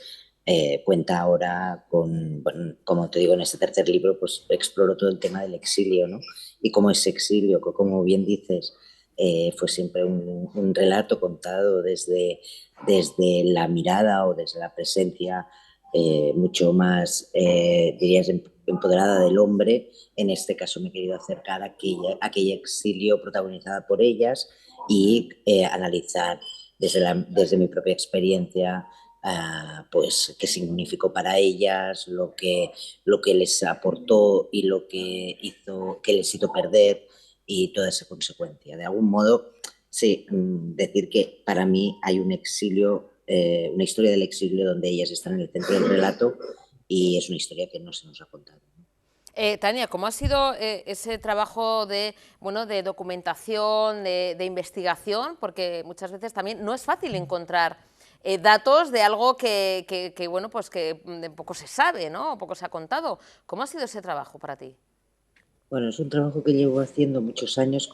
Cuenta ahora con, bueno, como te digo, en este tercer libro, pues exploro todo el tema del exilio, ¿no? Y cómo ese exilio, como bien dices, fue siempre un relato contado desde la mirada o desde la presencia mucho más, dirías, empoderada del hombre. En este caso me he querido acercar a aquel exilio protagonizada por ellas y analizar desde mi propia experiencia pues qué significó para ellas, lo que les aportó y lo que hizo, que les hizo perder y toda esa consecuencia. De algún modo, sí, decir que para mí hay un exilio, una historia del exilio donde ellas están en el centro del relato y es una historia que no se nos ha contado. Tania, ¿cómo ha sido ese trabajo de documentación, de investigación? Porque muchas veces también no es fácil encontrar datos de algo que bueno, pues que poco se sabe, ¿no? Poco se ha contado. ¿Cómo ha sido ese trabajo para ti? Bueno, es un trabajo que llevo haciendo muchos años,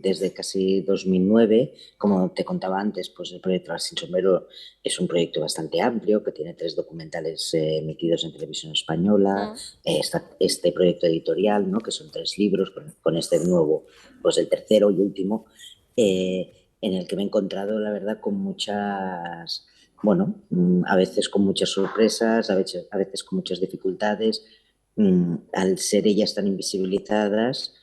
desde casi 2009. Como te contaba antes, pues el proyecto Las Sin Sombrero es un proyecto bastante amplio, que tiene 3 documentales emitidos en televisión española, este proyecto editorial, ¿no? Que son 3 libros, con este nuevo, pues el tercero y último, en el que me he encontrado, la verdad, con muchas, bueno, a veces con muchas sorpresas, a veces con muchas dificultades. Al ser ellas tan invisibilizadas,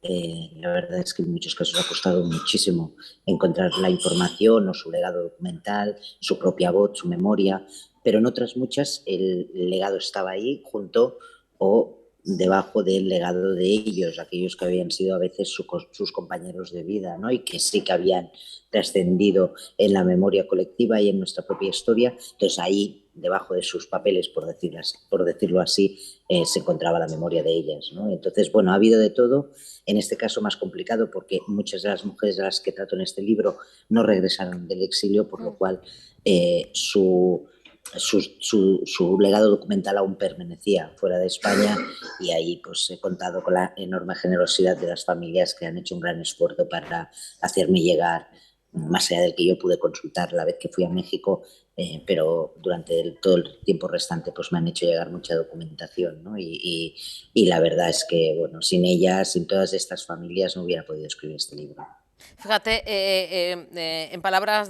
la verdad es que en muchos casos ha costado muchísimo encontrar la información o su legado documental, su propia voz, su memoria, pero en otras muchas el legado estaba ahí junto o debajo del legado de ellos, aquellos que habían sido a veces sus compañeros de vida, ¿no? Y que sí que habían trascendido en la memoria colectiva y en nuestra propia historia. Entonces ahí, debajo de sus papeles, por decirlo así, se encontraba la memoria de ellas, ¿no? Entonces, bueno, ha habido de todo. En este caso más complicado porque muchas de las mujeres a las que trato en este libro no regresaron del exilio, por lo cual su su legado documental aún permanecía fuera de España, y ahí pues he contado con la enorme generosidad de las familias que han hecho un gran esfuerzo para hacerme llegar, más allá del que yo pude consultar la vez que fui a México, pero durante todo el tiempo restante pues me han hecho llegar mucha documentación, ¿no? Y la verdad es que, bueno, sin ellas, sin todas estas familias, no hubiera podido escribir este libro. Fíjate, en palabras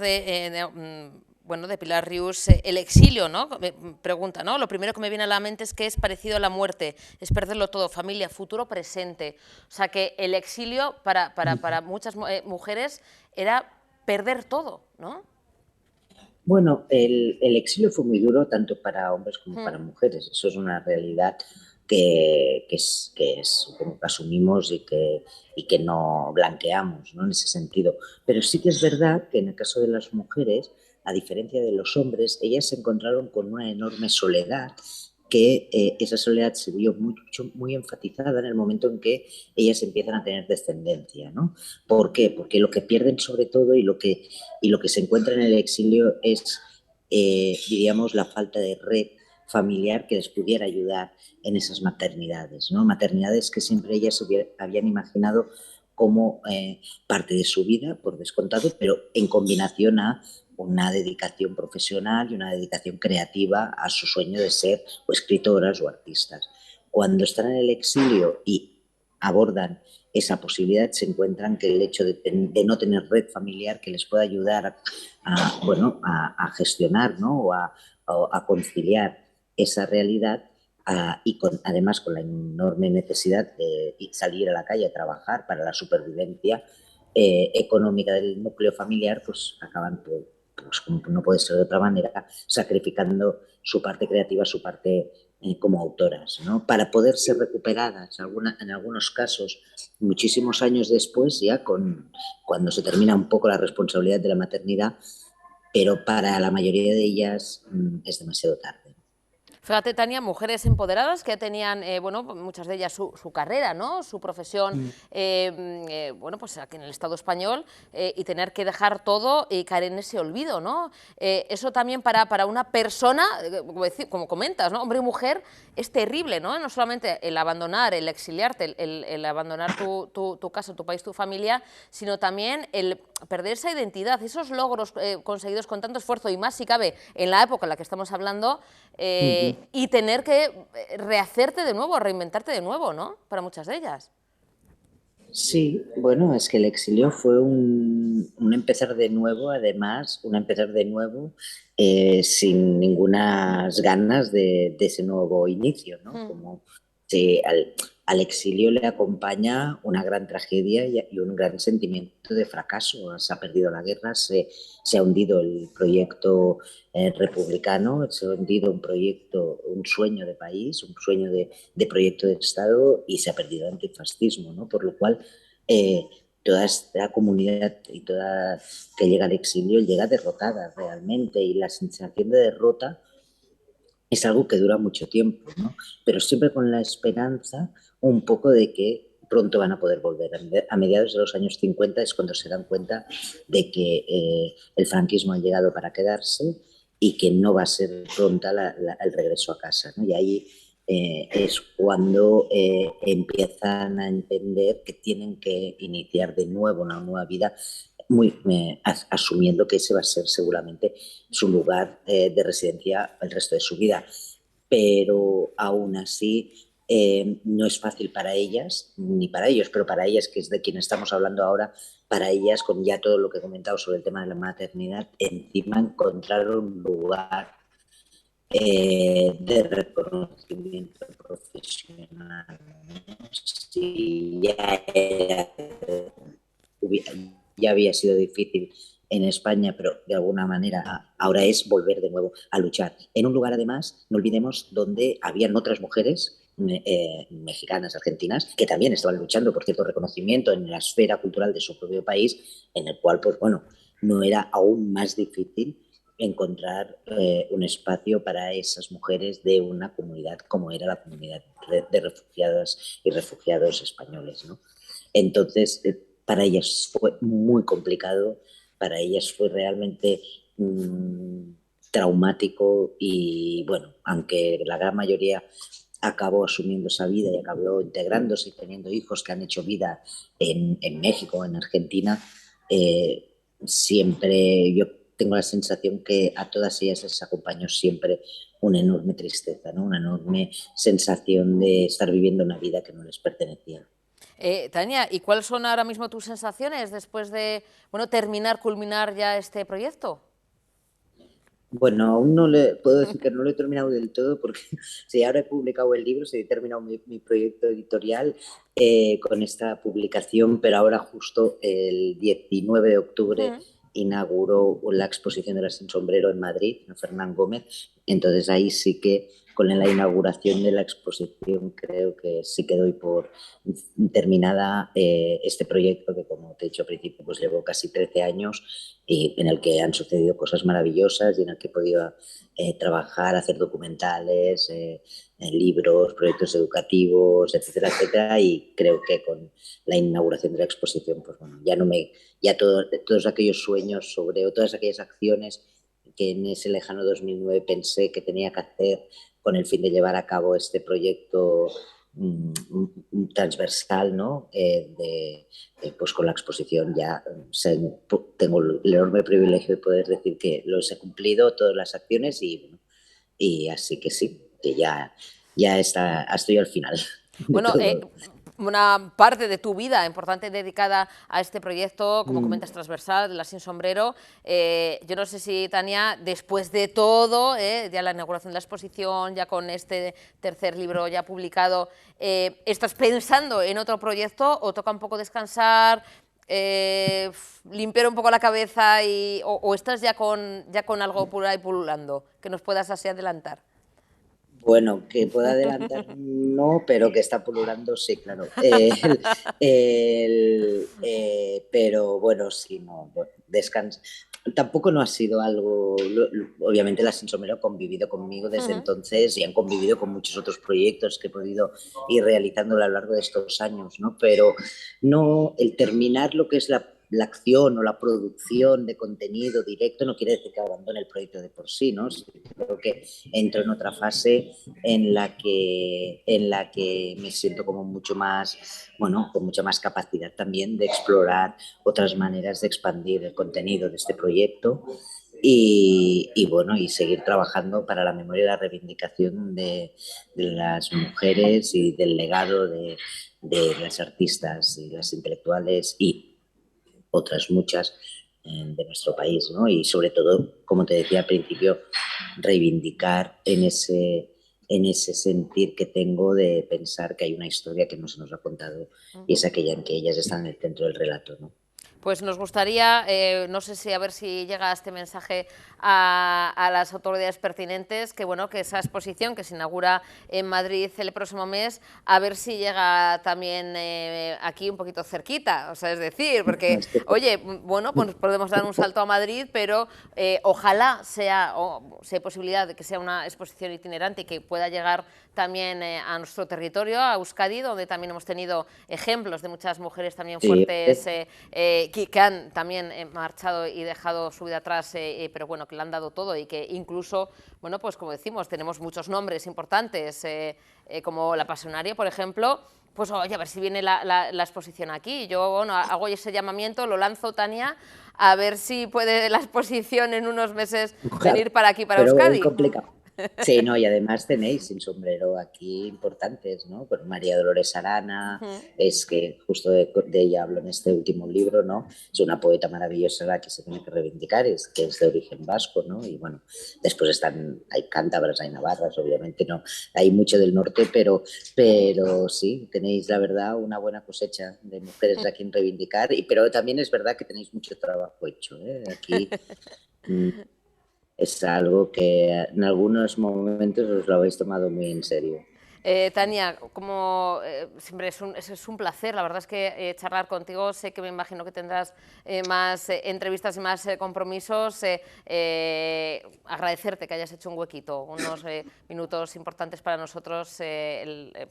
bueno, de Pilar Rius, el exilio, ¿no? Me pregunta, ¿no? Lo primero que me viene a la mente es que es parecido a la muerte, es perderlo todo, familia, futuro, presente. O sea, que el exilio para muchas mujeres era perder todo, ¿no? Bueno, el exilio fue muy duro tanto para hombres como para mujeres. Eso es una realidad que como que asumimos y que no blanqueamos, ¿no? En ese sentido. Pero sí que es verdad que en el caso de las mujeres, a diferencia de los hombres, ellas se encontraron con una enorme soledad, que esa soledad se vio muy enfatizada en el momento en que ellas empiezan a tener descendencia, ¿no? ¿Por qué? Porque lo que pierden sobre todo y lo que se encuentra en el exilio es, diríamos, la falta de red familiar que les pudiera ayudar en esas maternidades, ¿no? Maternidades que siempre ellas habían imaginado como parte de su vida, por descontado, pero en combinación a una dedicación profesional y una dedicación creativa a su sueño de ser o escritoras o artistas. Cuando están en el exilio y abordan esa posibilidad, se encuentran que el hecho de no tener red familiar que les pueda ayudar a gestionar, ¿no? o a conciliar esa realidad, y además con la enorme necesidad de salir a la calle a trabajar para la supervivencia económica del núcleo familiar, pues acaban, pues como no puede ser de otra manera, sacrificando su parte creativa, su parte como autoras, ¿no? Para poder ser recuperadas en algunos casos muchísimos años después, ya cuando se termina un poco la responsabilidad de la maternidad, pero para la mayoría de ellas es demasiado tarde. Fíjate, Tania, mujeres empoderadas que tenían, bueno, muchas de ellas su carrera, ¿no? Su profesión, bueno, pues aquí en el Estado español, y tener que dejar todo y caer en ese olvido, ¿no? Eso también para una persona, como comentas, ¿no? Hombre y mujer, es terrible, ¿no? No solamente el abandonar, el exiliarte, el abandonar tu casa, tu país, tu familia, sino también el perder esa identidad, esos logros conseguidos con tanto esfuerzo, y más si cabe en la época en la que estamos hablando, y tener que rehacerte de nuevo, reinventarte de nuevo, ¿no? Para muchas de ellas. Sí, bueno, es que el exilio fue un empezar de nuevo, además, un empezar de nuevo sin ningunas ganas de ese nuevo inicio, ¿no? Como si al exilio le acompaña una gran tragedia y un gran sentimiento de fracaso. Se ha perdido la guerra, se ha hundido el proyecto republicano, se ha hundido un proyecto, un sueño de país, un sueño de proyecto de Estado, y se ha perdido el antifascismo, ¿no? Por lo cual toda esta comunidad y toda que llega al exilio llega derrotada realmente, y la sensación de derrota es algo que dura mucho tiempo, ¿no? Pero siempre con la esperanza un poco de que pronto van a poder volver. A mediados de los años 50 es cuando se dan cuenta de que el franquismo ha llegado para quedarse y que no va a ser pronta el regreso a casa, ¿no? Y ahí es cuando empiezan a entender que tienen que iniciar de nuevo una nueva vida, asumiendo que ese va a ser seguramente su lugar de residencia el resto de su vida. Pero aún así no es fácil para ellas, ni para ellos, pero para ellas, que es de quien estamos hablando ahora, para ellas, con ya todo lo que he comentado sobre el tema de la maternidad, encima encontrar un lugar de reconocimiento profesional. Sí, ya había sido difícil en España, pero de alguna manera ahora es volver de nuevo a luchar. En un lugar, además, no olvidemos, donde habían otras mujeres mexicanas, argentinas, que también estaban luchando por cierto reconocimiento en la esfera cultural de su propio país, en el cual, pues bueno, no era aún más difícil encontrar un espacio para esas mujeres de una comunidad como era la comunidad de refugiadas y refugiados españoles, ¿no? Entonces, para ellas fue muy complicado, para ellas fue realmente traumático y bueno, aunque la gran mayoría acabó asumiendo esa vida y acabó integrándose y teniendo hijos que han hecho vida en México, en Argentina, siempre yo tengo la sensación que a todas ellas les acompañó siempre una enorme tristeza, ¿no? Una enorme sensación de estar viviendo una vida que no les pertenecía. Tania, ¿y cuáles son ahora mismo tus sensaciones después de terminar, culminar ya este proyecto? Bueno, aún no le puedo decir que no lo he terminado del todo porque sí, ahora he publicado el libro, sí, he terminado mi proyecto editorial con esta publicación, pero ahora justo el 19 de octubre inauguró la exposición de la Sin Sombrero en Madrid, en Fernán Gómez, entonces ahí sí que con la inauguración de la exposición creo que sí que doy por terminada este proyecto que, como te he dicho al principio, pues llevo casi 13 años y en el que han sucedido cosas maravillosas y en el que he podido trabajar, hacer documentales, libros, proyectos educativos, etcétera, etcétera, y creo que con la inauguración de la exposición, pues bueno, ya todos aquellos sueños o todas aquellas acciones que en ese lejano 2009 pensé que tenía que hacer con el fin de llevar a cabo este proyecto transversal, ¿no? Pues con la exposición ya tengo el enorme privilegio de poder decir que los he cumplido, todas las acciones, y así que sí, que ya estoy al final. Bueno, una parte de tu vida importante dedicada a este proyecto, como comentas, transversal, de la Sin Sombrero. Yo no sé si, Tania, después de todo, ya la inauguración de la exposición, ya con este tercer libro ya publicado, ¿estás pensando en otro proyecto o toca un poco descansar, limpiar un poco la cabeza o estás ya con algo por ahí pululando que nos puedas así adelantar? Bueno, que pueda adelantar no, pero que está pululando sí, claro. Pero bueno, sí, no, descansa. Tampoco no ha sido algo, obviamente la Sin Sombrero ha convivido conmigo desde entonces y han convivido con muchos otros proyectos que he podido ir realizando a lo largo de estos años, ¿no? Pero no, el terminar lo que es la acción o la producción de contenido directo no quiere decir que abandone el proyecto de por sí, ¿no? Sí, creo que entro en otra fase en la que me siento como mucho más, bueno, con mucha más capacidad también de explorar otras maneras de expandir el contenido de este proyecto y bueno, y seguir trabajando para la memoria y la reivindicación de las mujeres y del legado de las artistas y las intelectuales y otras muchas de nuestro país, ¿no? Y sobre todo, como te decía al principio, reivindicar en ese sentir que tengo de pensar que hay una historia que no se nos ha contado y es aquella en que ellas están en el centro del relato, ¿no? Pues nos gustaría, no sé si a ver si llega este mensaje a las autoridades pertinentes, que bueno, que esa exposición que se inaugura en Madrid el próximo mes, a ver si llega también aquí un poquito cerquita, o sea, es decir, porque, oye, bueno, pues podemos dar un salto a Madrid, pero ojalá sea posibilidad de que sea una exposición itinerante y que pueda llegar también a nuestro territorio, a Euskadi, donde también hemos tenido ejemplos de muchas mujeres también fuertes que han también marchado y dejado su vida atrás, pero bueno, que le han dado todo y que incluso, bueno, pues como decimos, tenemos muchos nombres importantes, como La Pasionaria, por ejemplo. Pues oye, a ver si viene la exposición aquí. Yo, bueno, hago ese llamamiento, lo lanzo, Tania, a ver si puede la exposición en unos meses venir para aquí, para pero Euskadi. es complicado. Sí, no, y además tenéis Sin Sombrero aquí importantes, ¿no? Por María Dolores Arana, es que justo de ella hablo en este último libro, ¿no? Es una poeta maravillosa la que se tiene que reivindicar, que es de origen vasco, ¿no? Y bueno, después hay cántabras, hay navarras, obviamente, ¿no? Hay mucho del norte, pero sí, tenéis, la verdad, una buena cosecha de mujeres a quien reivindicar, pero también es verdad que tenéis mucho trabajo hecho, ¿eh? Aquí... es algo que en algunos momentos os lo habéis tomado muy en serio. Tania, como siempre es un placer, la verdad es que charlar contigo, sé que me imagino que tendrás más entrevistas y más compromisos, agradecerte que hayas hecho un huequito, unos minutos importantes para nosotros,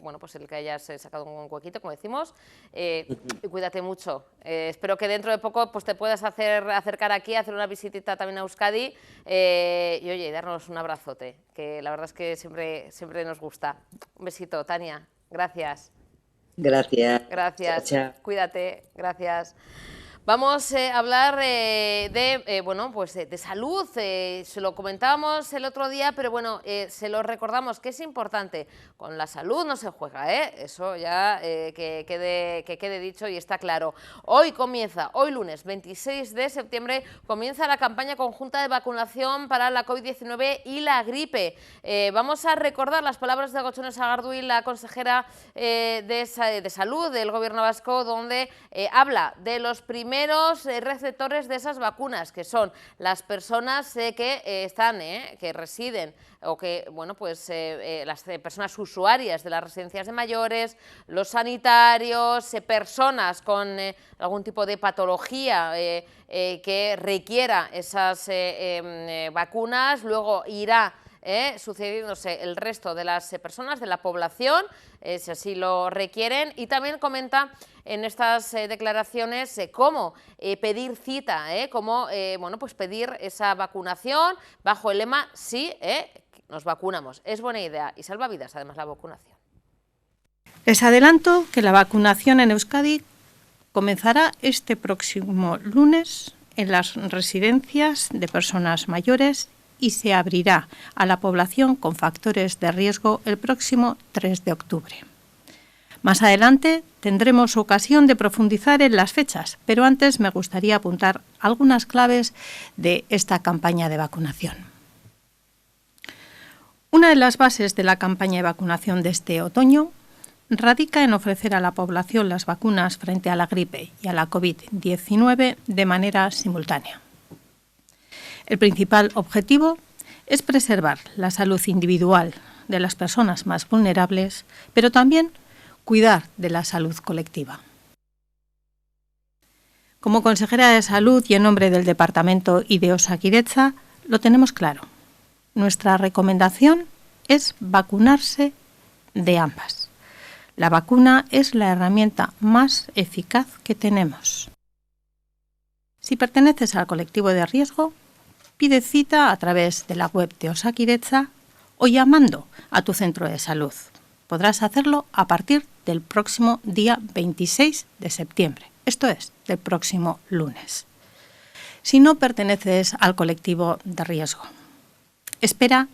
bueno, pues el que hayas sacado un huequito, como decimos, y cuídate mucho. Espero que dentro de poco pues, te puedas acercar aquí, hacer una visitita también a Euskadi y oye, darnos un abrazote, que la verdad es que siempre nos gusta. Un besito, Tania. Gracias. Gracias. Gracias. Chao, chao. Cuídate. Gracias. Vamos a hablar bueno, pues de salud, se lo comentábamos el otro día, pero bueno, se lo recordamos que es importante, con la salud no se juega, eso ya que quede dicho y está claro. Hoy lunes 26 de septiembre, comienza la campaña conjunta de vacunación para la COVID-19 y la gripe. Vamos a recordar las palabras de Gotzone Sagardui, la consejera de Salud del Gobierno vasco, donde habla de los primeros receptores de esas vacunas, que son las personas que residen o que, bueno, pues las personas usuarias de las residencias de mayores, los sanitarios, personas con algún tipo de patología que requiera esas vacunas, luego irá sucediéndose el resto de las personas de la población, si así lo requieren, y también comenta en estas declaraciones cómo pedir cita, cómo bueno, pues pedir esa vacunación bajo el lema sí, nos vacunamos. Es buena idea y salva vidas además la vacunación. Les adelanto que la vacunación en Euskadi comenzará este próximo lunes en las residencias de personas mayores y se abrirá a la población con factores de riesgo el próximo 3 de octubre. Más adelante tendremos ocasión de profundizar en las fechas, pero antes me gustaría apuntar algunas claves de esta campaña de vacunación. Una de las bases de la campaña de vacunación de este otoño radica en ofrecer a la población las vacunas frente a la gripe y a la COVID-19 de manera simultánea. El principal objetivo es preservar la salud individual de las personas más vulnerables, pero también cuidar de la salud colectiva. Como consejera de Salud y en nombre del Departamento y de Osakidetza, lo tenemos claro. Nuestra recomendación es vacunarse de ambas. La vacuna es la herramienta más eficaz que tenemos. Si perteneces al colectivo de riesgo, pide cita a través de la web de Osakidetza o llamando a tu centro de salud. Podrás hacerlo a partir del próximo día 26 de septiembre, esto es, del próximo lunes. Si no perteneces al colectivo de riesgo, espera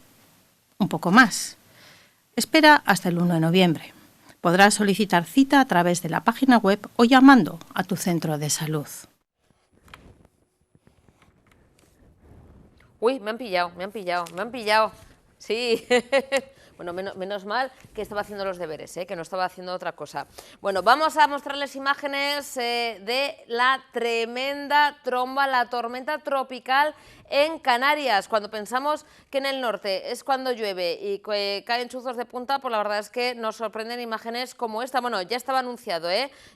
un poco más. Espera hasta el 1 de noviembre. Podrás solicitar cita a través de la página web o llamando a tu centro de salud. Uy, me han pillado. Sí. Bueno, menos mal que estaba haciendo los deberes, que no estaba haciendo otra cosa. Bueno, vamos a mostrarles imágenes de la tremenda tromba, la tormenta tropical en Canarias. Cuando pensamos que en el norte es cuando llueve y que caen chuzos de punta, pues la verdad es que nos sorprenden imágenes como esta. Bueno, ya estaba anunciado,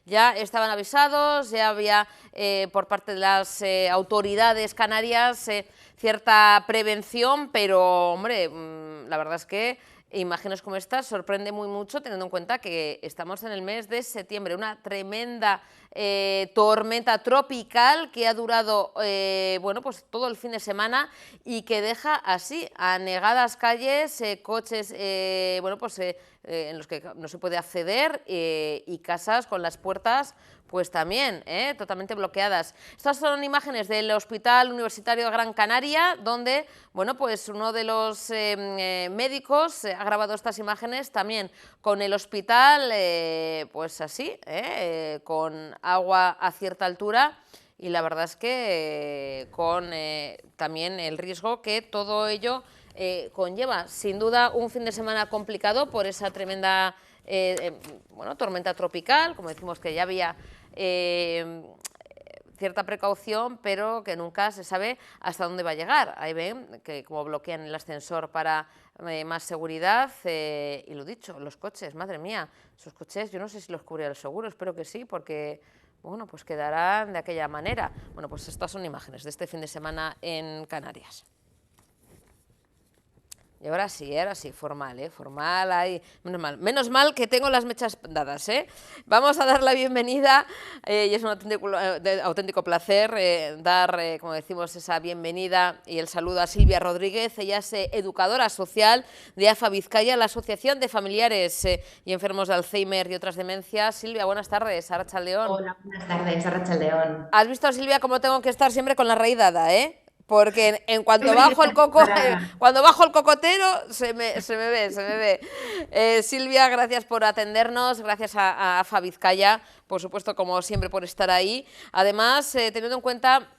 ya estaban avisados, ya había por parte de las autoridades canarias cierta prevención, pero, hombre, la verdad es que imágenes como estas sorprende muy mucho, teniendo en cuenta que estamos en el mes de septiembre, una tremenda tormenta tropical que ha durado bueno, pues todo el fin de semana y que deja así anegadas calles, coches bueno, pues, en los que no se puede acceder y casas con las puertas pues también totalmente bloqueadas. Estas son imágenes del Hospital Universitario de Gran Canaria, donde bueno, pues uno de los médicos ha grabado estas imágenes también con el hospital pues así, con agua a cierta altura, y la verdad es que con también el riesgo que todo ello conlleva. Sin duda un fin de semana complicado por esa tremenda bueno, tormenta tropical, como decimos que ya había cierta precaución, pero que nunca se sabe hasta dónde va a llegar. Ahí ven que como bloquean el ascensor para más seguridad, y lo dicho, los coches, madre mía, sus coches, yo no sé si los cubrirá el seguro, espero que sí, porque bueno, pues quedarán de aquella manera. Bueno, pues estas son imágenes de este fin de semana en Canarias. Y ahora sí, formal, formal, ahí, menos mal que tengo las mechas dadas, Vamos a dar la bienvenida, y es un auténtico placer dar, como decimos, esa bienvenida y el saludo a Silvia Rodríguez. Ella es educadora social de AFA Vizcaya, la Asociación de Familiares y Enfermos de Alzheimer y otras demencias. Silvia, buenas tardes, Arratsaldeon. Hola, buenas tardes, Arratsaldeon. ¿Has visto, Silvia, cómo tengo que estar siempre con la raíz dada, Porque en cuanto bajo el cuando bajo el cocotero se me ve. Silvia, gracias por atendernos, gracias a AFA Vizcaya, por supuesto, como siempre, por estar ahí. Además, teniendo en cuenta,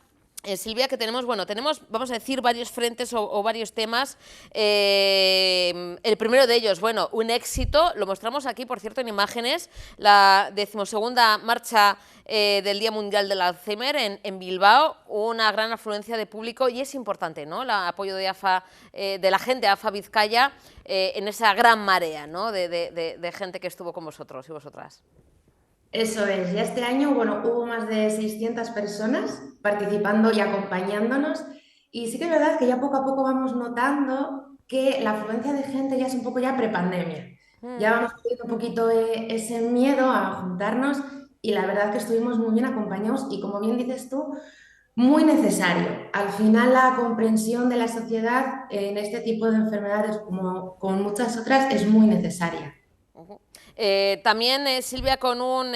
Silvia, que tenemos, vamos a decir, varios frentes o varios temas. El primero de ellos, un éxito, lo mostramos aquí, por cierto, en imágenes, la 12ª marcha del Día Mundial del Alzheimer en Bilbao, una gran afluencia de público, y es importante, ¿no?, el apoyo de AFA, de la gente de AFA Vizcaya, en esa gran marea, ¿no?, de gente que estuvo con vosotros y vosotras. Eso es, ya este año hubo más de 600 personas participando y acompañándonos, y sí que es verdad que ya poco a poco vamos notando que la afluencia de gente ya es un poco ya prepandemia. Ya vamos teniendo un poquito ese miedo a juntarnos, y la verdad que estuvimos muy bien acompañados y, como bien dices tú, muy necesario. Al final, la comprensión de la sociedad en este tipo de enfermedades, como con muchas otras, es muy necesaria. También, Silvia, con un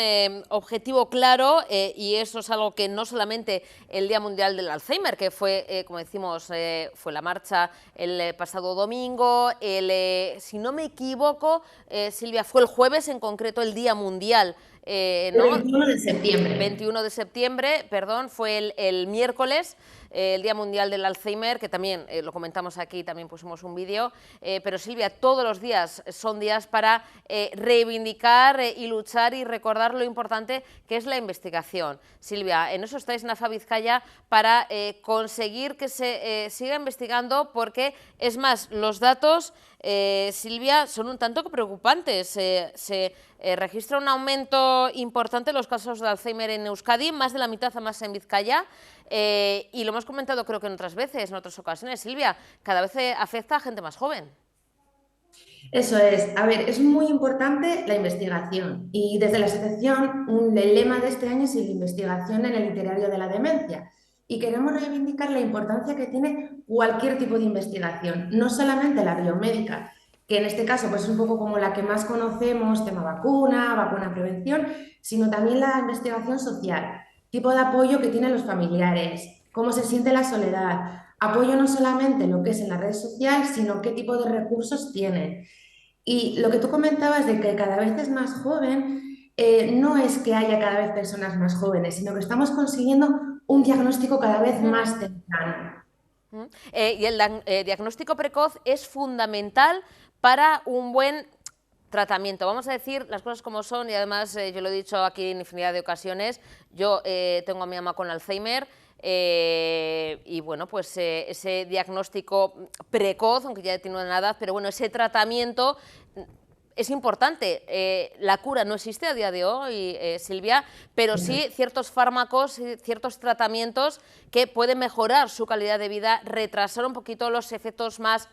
objetivo claro, y eso es algo que no solamente el Día Mundial del Alzheimer, que fue, como decimos, fue la marcha el pasado domingo, si no me equivoco, Silvia, fue el jueves en concreto el Día Mundial. ¿No? El 21 de septiembre. 21 de septiembre, perdón, fue el miércoles, el Día Mundial del Alzheimer, que también lo comentamos aquí, también pusimos un vídeo, pero Silvia, todos los días son días para reivindicar y luchar y recordar lo importante que es la investigación. Silvia, en eso estáis en AFA Vizcaya para conseguir que se siga investigando, porque es más, los datos, Silvia, son un tanto preocupantes. Se registra un aumento importante en los casos de Alzheimer en Euskadi, más de la mitad además en Vizcaya, y lo hemos comentado creo que en otras veces, en otras ocasiones, Silvia, cada vez afecta a gente más joven. Eso es. A ver, es muy importante la investigación, y desde la asociación el lema de este año es la investigación en el itinerario de la demencia, y queremos reivindicar la importancia que tiene cualquier tipo de investigación, no solamente la biomédica, que en este caso pues es un poco como la que más conocemos, tema vacuna prevención, sino también la investigación social, tipo de apoyo que tienen los familiares, cómo se siente la soledad, apoyo no solamente lo que es en la red social, sino qué tipo de recursos tienen. Y lo que tú comentabas de que cada vez es más joven, no es que haya cada vez personas más jóvenes, sino que estamos consiguiendo un diagnóstico cada vez más temprano. Y el diagnóstico precoz es fundamental para un buen tratamiento. Vamos a decir las cosas como son, y además yo lo he dicho aquí en infinidad de ocasiones, yo tengo a mi mamá con Alzheimer, y bueno, pues ese diagnóstico precoz, aunque ya tiene una edad, pero bueno, ese tratamiento es importante. La cura no existe a día de hoy, Silvia, pero sí ciertos fármacos, ciertos tratamientos que pueden mejorar su calidad de vida, retrasar un poquito los efectos más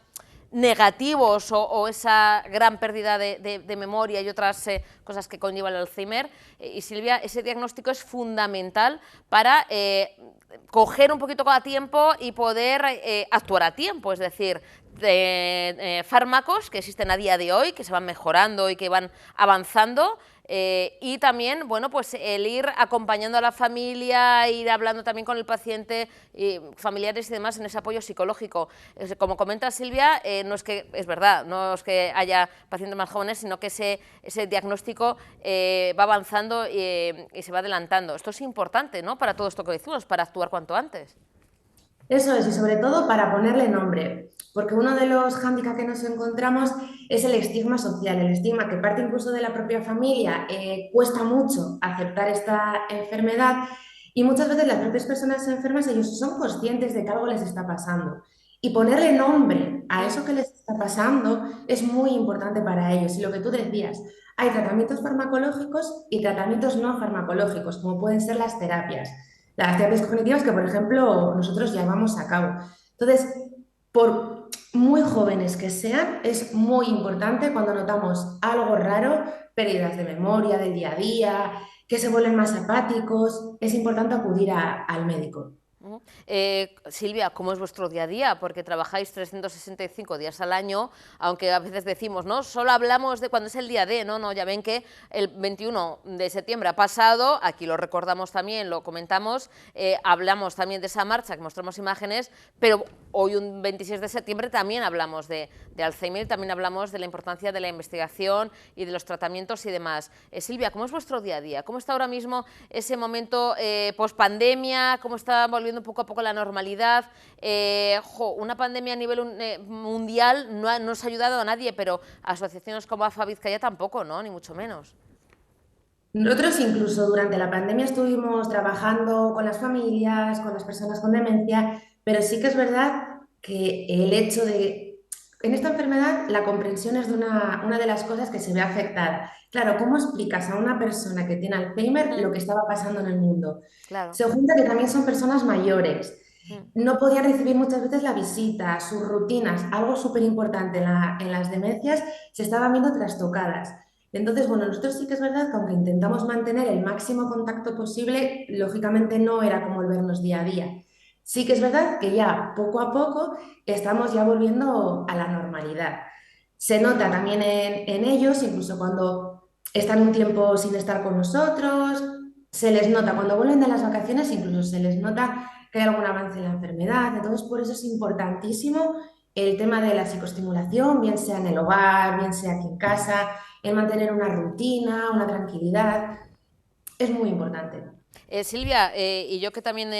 negativos o esa gran pérdida de memoria y otras cosas que conlleva el Alzheimer. Y Silvia, ese diagnóstico es fundamental para coger un poquito a tiempo y poder actuar a tiempo, es decir, fármacos que existen a día de hoy, que se van mejorando y que van avanzando, y también, bueno, pues el ir acompañando a la familia, ir hablando también con el paciente, familiares y demás, en ese apoyo psicológico. Como comenta Silvia, no es que, es verdad, no es que haya pacientes más jóvenes, sino que ese diagnóstico va avanzando y se va adelantando. Esto es importante, ¿no?, para todo esto que decimos, para actuar cuanto antes. Eso es, y sobre todo para ponerle nombre, porque uno de los hándicaps que nos encontramos es el estigma social, el estigma que parte incluso de la propia familia. Cuesta mucho aceptar esta enfermedad, Y muchas veces las propias personas enfermas, ellos son conscientes de que algo les está pasando. Y ponerle nombre a eso que les está pasando es muy importante para ellos. Y lo que tú decías, hay tratamientos farmacológicos y tratamientos no farmacológicos, como pueden ser las terapias cognitivas que, por ejemplo, nosotros llevamos a cabo. Entonces, por muy jóvenes que sean, es muy importante cuando notamos algo raro, pérdidas de memoria del día a día, que se vuelven más apáticos, es importante acudir al médico. Silvia, ¿cómo es vuestro día a día? Porque trabajáis 365 días al año, aunque a veces decimos, ¿no? Solo hablamos de cuando es el día de, no, ya ven que el 21 de septiembre ha pasado, aquí lo recordamos también, lo comentamos, hablamos también de esa marcha, que mostramos imágenes, pero hoy un 26 de septiembre también hablamos de Alzheimer, también hablamos de la importancia de la investigación y de los tratamientos y demás. Silvia, ¿cómo es vuestro día a día? ¿Cómo está ahora mismo ese momento post-pandemia? ¿Cómo está volviendo poco a poco la normalidad? Una pandemia a nivel mundial no nos ha ayudado a nadie, pero asociaciones como AFA Vizcaya tampoco, ¿no? Ni mucho menos. Nosotros incluso durante la pandemia estuvimos trabajando con las familias, con las personas con demencia, pero sí que es verdad que el hecho de... En esta enfermedad la comprensión es de una de las cosas que se ve afectada. Claro, ¿cómo explicas a una persona que tiene Alzheimer lo que estaba pasando en el mundo? Claro. Se junta que también son personas mayores. No podían recibir muchas veces la visita, sus rutinas, algo súper importante en las demencias, se estaban viendo trastocadas. Entonces, bueno, nosotros sí que es verdad que aunque intentamos mantener el máximo contacto posible, lógicamente no era como el vernos día a día. Sí que es verdad que ya poco a poco estamos ya volviendo a la normalidad. Se nota también en ellos, incluso cuando están un tiempo sin estar con nosotros, se les nota, cuando vuelven de las vacaciones, incluso se les nota que hay algún avance en la enfermedad. Entonces, por eso es importantísimo el tema de la psicoestimulación, bien sea en el hogar, bien sea aquí en casa, el mantener una rutina, una tranquilidad, es muy importante. Silvia, y yo que también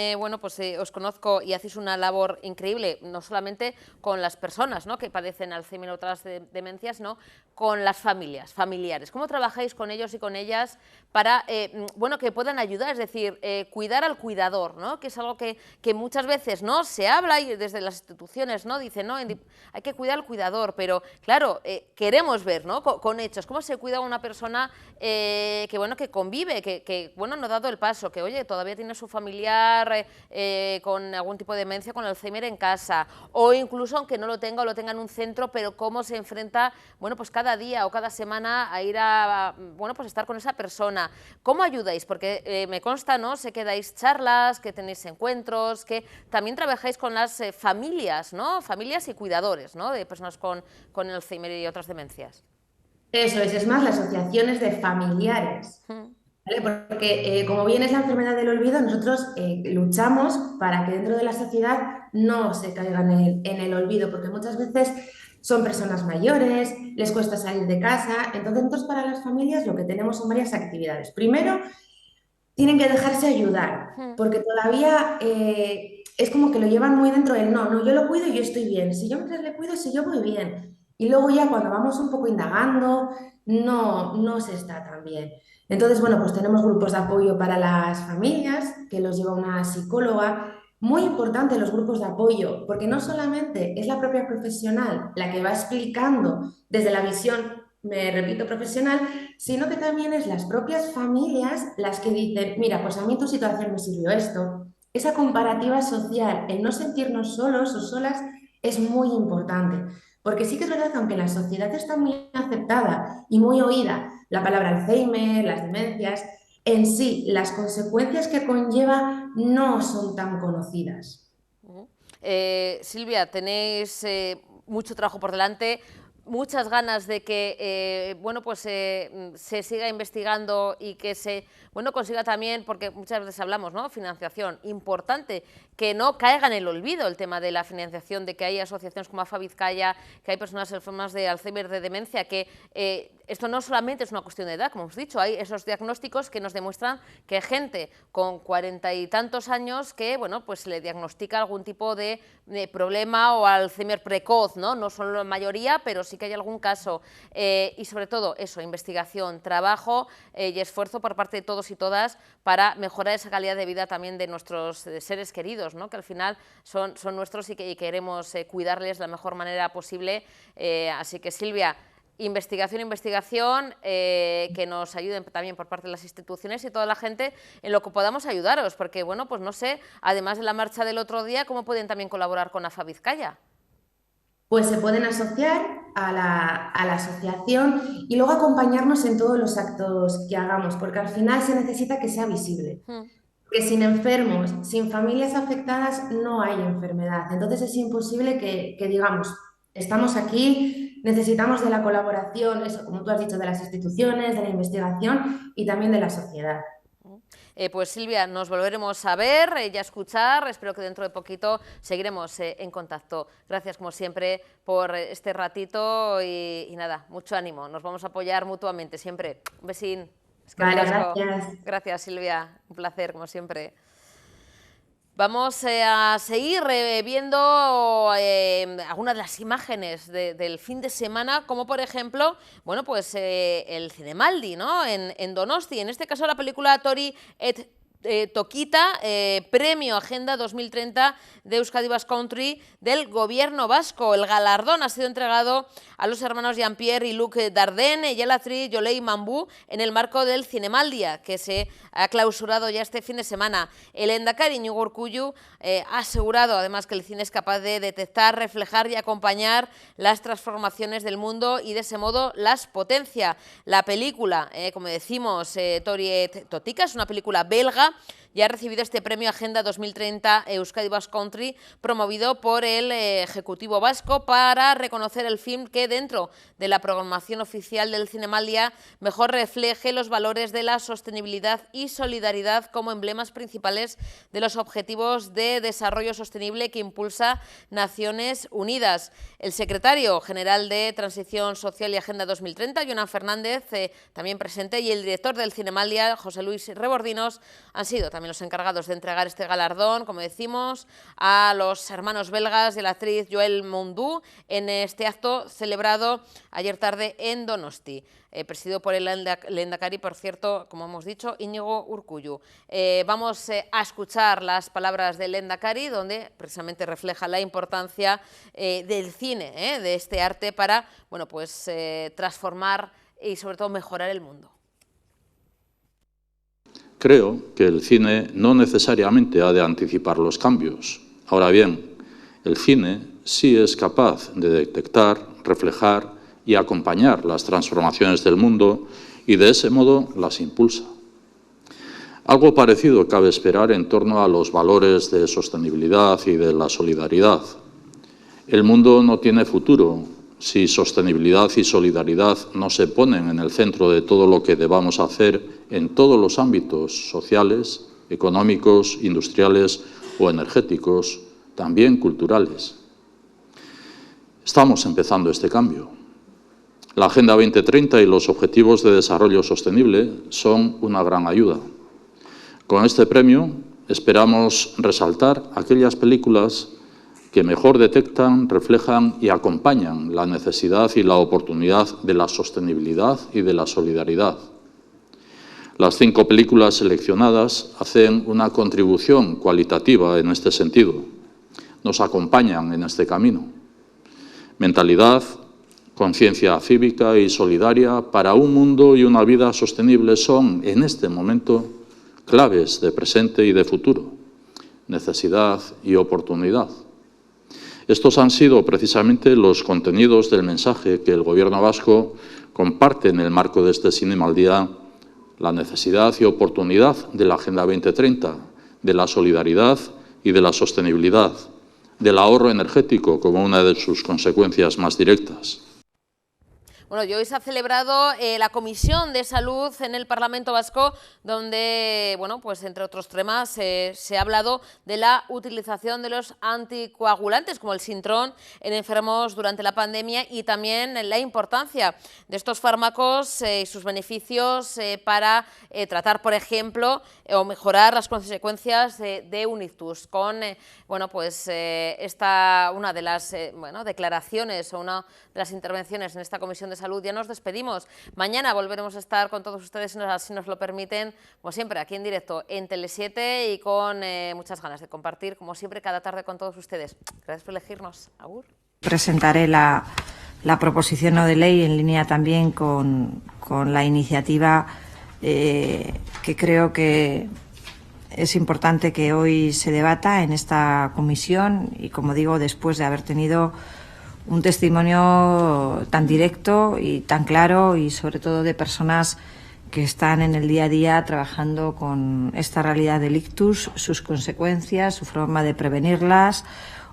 os conozco y hacéis una labor increíble, no solamente con las personas, ¿no?, que padecen Alzheimer o otras demencias, sino con las familiares. ¿Cómo trabajáis con ellos y con ellas para que puedan ayudar? Es decir, cuidar al cuidador, ¿no?, que es algo que muchas veces no se habla y desde las instituciones, ¿no?, dicen, no, hay que cuidar al cuidador, pero claro, queremos ver, ¿no?, con hechos, cómo se cuida a una persona que convive, que no ha dado el paso, que oye, todavía tiene su familiar con algún tipo de demencia, con Alzheimer en casa, o incluso aunque no lo tenga o lo tenga en un centro, pero cómo se enfrenta, pues cada día o cada semana a ir a, estar con esa persona. ¿Cómo ayudáis? Porque me consta, ¿no?, sé que dais charlas, que tenéis encuentros, que también trabajáis con las familias, ¿no?, familias y cuidadores, ¿no?, de personas con Alzheimer y otras demencias. Eso es más, las asociaciones de familiares. ¿Vale? Porque como bien es la enfermedad del olvido, nosotros luchamos para que dentro de la sociedad no se caigan en el olvido, porque muchas veces son personas mayores, les cuesta salir de casa. Entonces para las familias lo que tenemos son varias actividades. Primero, tienen que dejarse ayudar, porque todavía es como que lo llevan muy dentro del no, yo lo cuido y yo estoy bien. Si yo mientras le cuido, si yo voy bien. Y luego ya cuando vamos un poco indagando, no se está tan bien. Entonces, pues tenemos grupos de apoyo para las familias, que los lleva una psicóloga. Muy importante los grupos de apoyo, porque no solamente es la propia profesional la que va explicando desde la visión, me repito, profesional, sino que también es las propias familias las que dicen, mira, pues a mí en tu situación me sirvió esto. Esa comparativa social, el no sentirnos solos o solas, es muy importante. Porque sí que es verdad que aunque en la sociedad está muy aceptada y muy oída la palabra Alzheimer, las demencias, en sí las consecuencias que conlleva no son tan conocidas. Silvia, tenéis mucho trabajo por delante, muchas ganas de que se siga investigando y que se consiga también, porque muchas veces hablamos, ¿no?, financiación, importante, que no caiga en el olvido el tema de la financiación, de que hay asociaciones como AFA Vizcaya, que hay personas enfermas de Alzheimer, de demencia, que esto no solamente es una cuestión de edad, como hemos dicho, hay esos diagnósticos que nos demuestran que hay gente con 40 y tantos años que, se le diagnostica algún tipo de problema o Alzheimer precoz, ¿no? No son la mayoría, pero sí que hay algún caso, y sobre todo eso, investigación, trabajo y esfuerzo por parte de todos y todas para mejorar esa calidad de vida también de nuestros seres queridos, ¿no? Que al final son nuestros y que queremos cuidarles de la mejor manera posible. Así que, Silvia, investigación, que nos ayuden también por parte de las instituciones y toda la gente en lo que podamos ayudaros, porque, bueno, pues no sé, además de la marcha del otro día, ¿cómo pueden también colaborar con AFA Vizcaya? Pues se pueden asociar a la asociación y luego acompañarnos en todos los actos que hagamos, porque al final se necesita que sea visible. Que sin enfermos, sin familias afectadas, no hay enfermedad. Entonces es imposible que digamos, estamos aquí, necesitamos de la colaboración, eso, como tú has dicho, de las instituciones, de la investigación y también de la sociedad. Pues Silvia, nos volveremos a ver y a escuchar. Espero que dentro de poquito seguiremos en contacto. Gracias, como siempre, por este ratito y nada, mucho ánimo. Nos vamos a apoyar mutuamente siempre. Un besín. Vale, gracias. Gracias, Silvia. Un placer, como siempre. Vamos a seguir viendo algunas de las imágenes del fin de semana, como por ejemplo, bueno, pues el Zinemaldi, ¿no? En Donosti. En este caso la película Tori et Tokita, Premio Agenda 2030 de Euskadi Basque Country del Gobierno vasco. El galardón ha sido entregado a los hermanos Jean-Pierre y Luc Dardenne y a la actriz Yolei Mambú en el marco del Zinemaldia, que se ha clausurado ya este fin de semana. El lehendakari Iñigo Urkullu ha asegurado además que el cine es capaz de detectar, reflejar y acompañar las transformaciones del mundo y de ese modo las potencia. La película, como decimos, Tori et Tokita, es una película belga y ha recibido este premio Agenda 2030 Euskadi Basque Country, promovido por el Ejecutivo Vasco, para reconocer el film que dentro de la programación oficial del Zinemaldia mejor refleje los valores de la sostenibilidad y solidaridad como emblemas principales de los Objetivos de Desarrollo Sostenible que impulsa Naciones Unidas. El secretario general de Transición Social y Agenda 2030, Jonan Fernández, también presente, y el director del Zinemaldia, José Luis Rebordinos, han sido también los encargados de entregar este galardón, como decimos, a los hermanos belgas y a la actriz Joel Mambú en este acto celebrado ayer tarde en Donosti, presidido por el lehendakari, por cierto, como hemos dicho, Iñigo Urkullu. Vamos a escuchar las palabras del lehendakari, donde precisamente refleja la importancia del cine, de este arte para, bueno, pues transformar y sobre todo mejorar el mundo. Creo que el cine no necesariamente ha de anticipar los cambios. Ahora bien, el cine sí es capaz de detectar, reflejar y acompañar las transformaciones del mundo y de ese modo las impulsa. Algo parecido cabe esperar en torno a los valores de sostenibilidad y de la solidaridad. El mundo no tiene futuro si sostenibilidad y solidaridad no se ponen en el centro de todo lo que debamos hacer en todos los ámbitos sociales, económicos, industriales o energéticos, también culturales. Estamos empezando este cambio. La Agenda 2030 y los Objetivos de Desarrollo Sostenible son una gran ayuda. Con este premio esperamos resaltar aquellas películas que mejor detectan, reflejan y acompañan la necesidad y la oportunidad de la sostenibilidad y de la solidaridad. Las 5 películas seleccionadas hacen una contribución cualitativa en este sentido. Nos acompañan en este camino. Mentalidad, conciencia cívica y solidaria para un mundo y una vida sostenible son, en este momento, claves de presente y de futuro. Necesidad y oportunidad. Estos han sido precisamente los contenidos del mensaje que el Gobierno vasco comparte en el marco de este Zinemaldia: la necesidad y oportunidad de la Agenda 2030, de la solidaridad y de la sostenibilidad, del ahorro energético como una de sus consecuencias más directas. Bueno, y hoy se ha celebrado la Comisión de Salud en el Parlamento Vasco, donde, bueno, pues entre otros temas se ha hablado de la utilización de los anticoagulantes como el Sintrón en enfermos durante la pandemia y también la importancia de estos fármacos y sus beneficios para tratar, por ejemplo, o mejorar las consecuencias de un ictus. Con, bueno, pues una de las declaraciones o una de las intervenciones en esta Comisión de Salud. Ya nos despedimos. Mañana volveremos a estar con todos ustedes, si nos lo permiten, como siempre, aquí en directo en Tele7 y con muchas ganas de compartir, como siempre, cada tarde con todos ustedes. Gracias por elegirnos. Agur. Presentaré la proposición no de ley en línea también con la iniciativa que creo que es importante que hoy se debata en esta comisión y, como digo, después de haber tenido un testimonio tan directo y tan claro y sobre todo de personas que están en el día a día trabajando con esta realidad del ictus, sus consecuencias, su forma de prevenirlas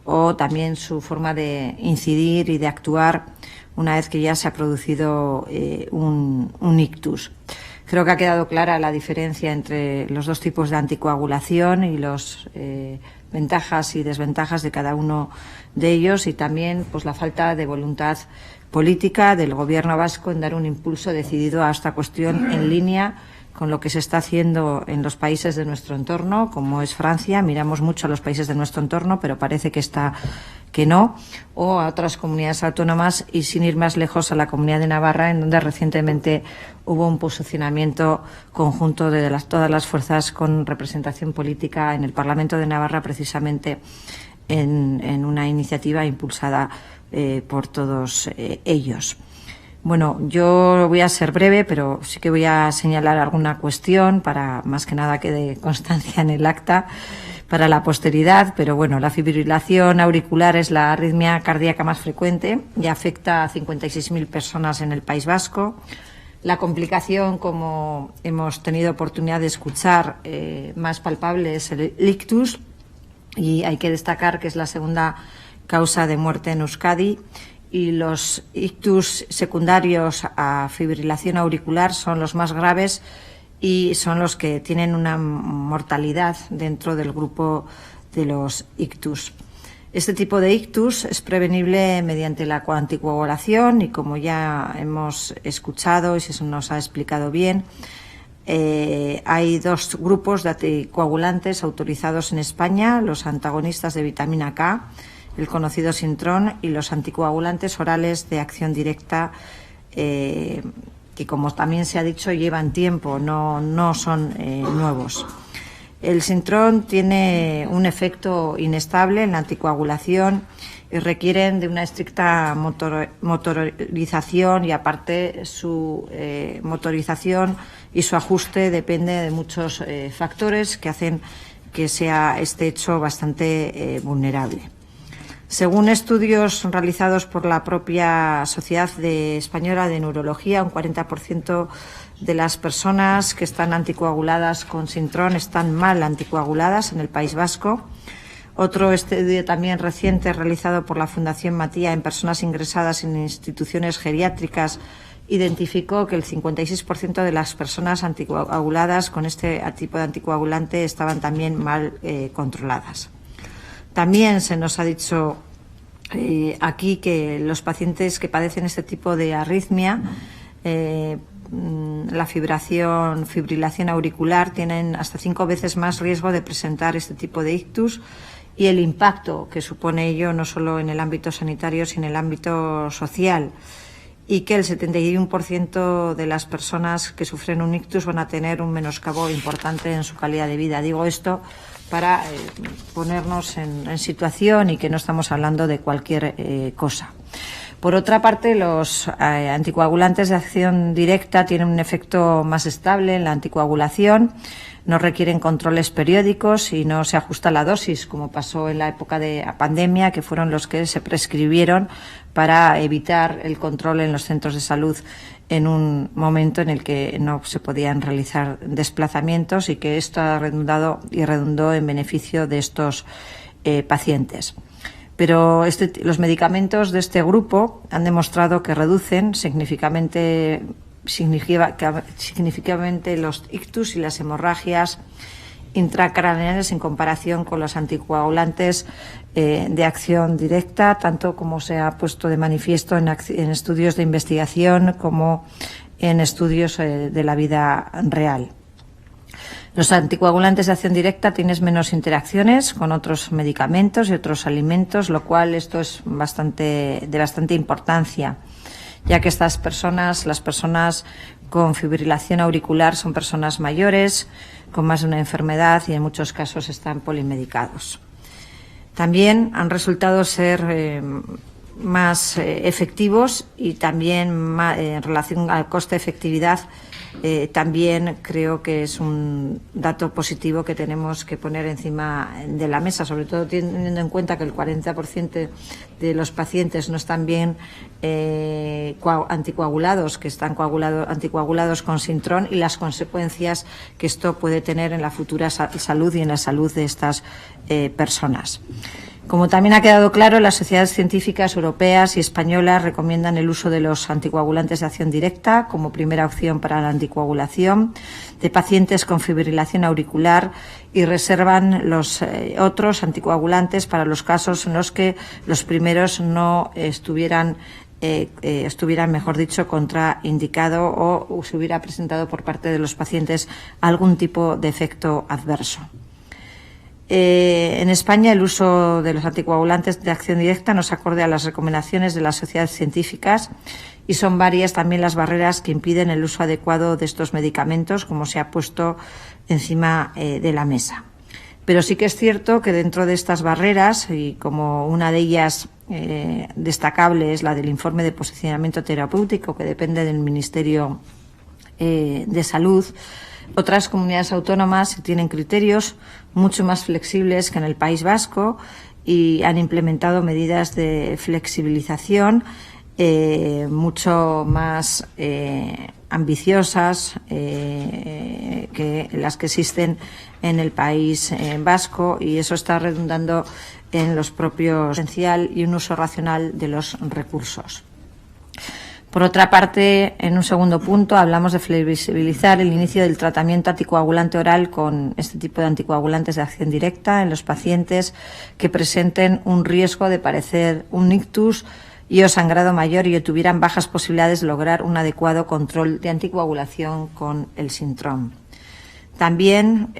o también su forma de incidir y de actuar una vez que ya se ha producido un ictus. Creo que ha quedado clara la diferencia entre los dos tipos de anticoagulación y las ventajas y desventajas de cada uno de ellos y también pues la falta de voluntad política del Gobierno vasco en dar un impulso decidido a esta cuestión en línea con lo que se está haciendo en los países de nuestro entorno, como es Francia. Miramos mucho a los países de nuestro entorno, pero parece que no, o a otras comunidades autónomas y sin ir más lejos a la Comunidad de Navarra, en donde recientemente hubo un posicionamiento conjunto de todas las fuerzas con representación política en el Parlamento de Navarra, precisamente en una iniciativa impulsada por todos ellos. Bueno, yo voy a ser breve, pero sí que voy a señalar alguna cuestión para, más que nada, quede constancia en el acta para la posteridad, pero bueno, la fibrilación auricular es la arritmia cardíaca más frecuente y afecta a 56.000 personas en el País Vasco. La complicación, como hemos tenido oportunidad de escuchar, más palpable es el ictus y hay que destacar que es la segunda causa de muerte en Euskadi. Y los ictus secundarios a fibrilación auricular son los más graves y son los que tienen una mortalidad dentro del grupo de los ictus. Este tipo de ictus es prevenible mediante la anticoagulación y, como ya hemos escuchado y se nos ha explicado bien, hay dos grupos de anticoagulantes autorizados en España: los antagonistas de vitamina K, el conocido Sintron, y los anticoagulantes orales de acción directa, que, como también se ha dicho, llevan tiempo, no son nuevos. El Sintron tiene un efecto inestable en la anticoagulación y requieren de una estricta motorización y, aparte, su motorización y su ajuste depende de muchos factores que hacen que sea este hecho bastante vulnerable. Según estudios realizados por la propia Sociedad Española de Neurología, un 40% de las personas que están anticoaguladas con Sintron están mal anticoaguladas en el País Vasco. Otro estudio también reciente realizado por la Fundación Matía en personas ingresadas en instituciones geriátricas identificó que el 56% de las personas anticoaguladas con este tipo de anticoagulante estaban también mal controladas. También se nos ha dicho aquí que los pacientes que padecen este tipo de arritmia, la fibrilación auricular, tienen hasta 5 veces más riesgo de presentar este tipo de ictus, y el impacto que supone ello no solo en el ámbito sanitario, sino en el ámbito social, y que el 71% de las personas que sufren un ictus van a tener un menoscabo importante en su calidad de vida. Digo esto para ponernos en situación y que no estamos hablando de cualquier cosa. Por otra parte, los anticoagulantes de acción directa tienen un efecto más estable en la anticoagulación, no requieren controles periódicos y no se ajusta la dosis, como pasó en la época de la pandemia, que fueron los que se prescribieron para evitar el control en los centros de salud en un momento en el que no se podían realizar desplazamientos, y que esto ha redundó en beneficio de estos pacientes. Pero los medicamentos de este grupo han demostrado que reducen significativamente los ictus y las hemorragias intracraneales en comparación con los anticoagulantes de acción directa, tanto como se ha puesto de manifiesto en estudios de investigación como en estudios de la vida real. Los anticoagulantes de acción directa tienen menos interacciones con otros medicamentos y otros alimentos, lo cual esto es de bastante importancia, ya que estas personas, las personas con fibrilación auricular, son personas mayores, con más de una enfermedad y en muchos casos están polimedicados. También han resultado ser más efectivos y también en relación al coste-efectividad también creo que es un dato positivo que tenemos que poner encima de la mesa, sobre todo teniendo en cuenta que el 40% de los pacientes no están bien anticoagulados, que están anticoagulados con Sintrom, y las consecuencias que esto puede tener en la futura salud y en la salud de estas personas. Como también ha quedado claro, las sociedades científicas europeas y españolas recomiendan el uso de los anticoagulantes de acción directa como primera opción para la anticoagulación de pacientes con fibrilación auricular y reservan los otros anticoagulantes para los casos en los que los primeros no estuvieran, mejor dicho, contraindicado o se hubiera presentado por parte de los pacientes algún tipo de efecto adverso. En España el uso de los anticoagulantes de acción directa no se acorde a las recomendaciones de las sociedades científicas y son varias también las barreras que impiden el uso adecuado de estos medicamentos, como se ha puesto encima de la mesa. Pero sí que es cierto que dentro de estas barreras, y como una de ellas destacable es la del informe de posicionamiento terapéutico, que depende del Ministerio de Salud, otras comunidades autónomas tienen criterios mucho más flexibles que en el País Vasco y han implementado medidas de flexibilización mucho más ambiciosas que las que existen en el País Vasco, y eso está redundando en los propios potencial y un uso racional de los recursos. Por otra parte, en un segundo punto, hablamos de flexibilizar el inicio del tratamiento anticoagulante oral con este tipo de anticoagulantes de acción directa en los pacientes que presenten un riesgo de padecer un ictus y o sangrado mayor y o tuvieran bajas posibilidades de lograr un adecuado control de anticoagulación con el Sintrom. También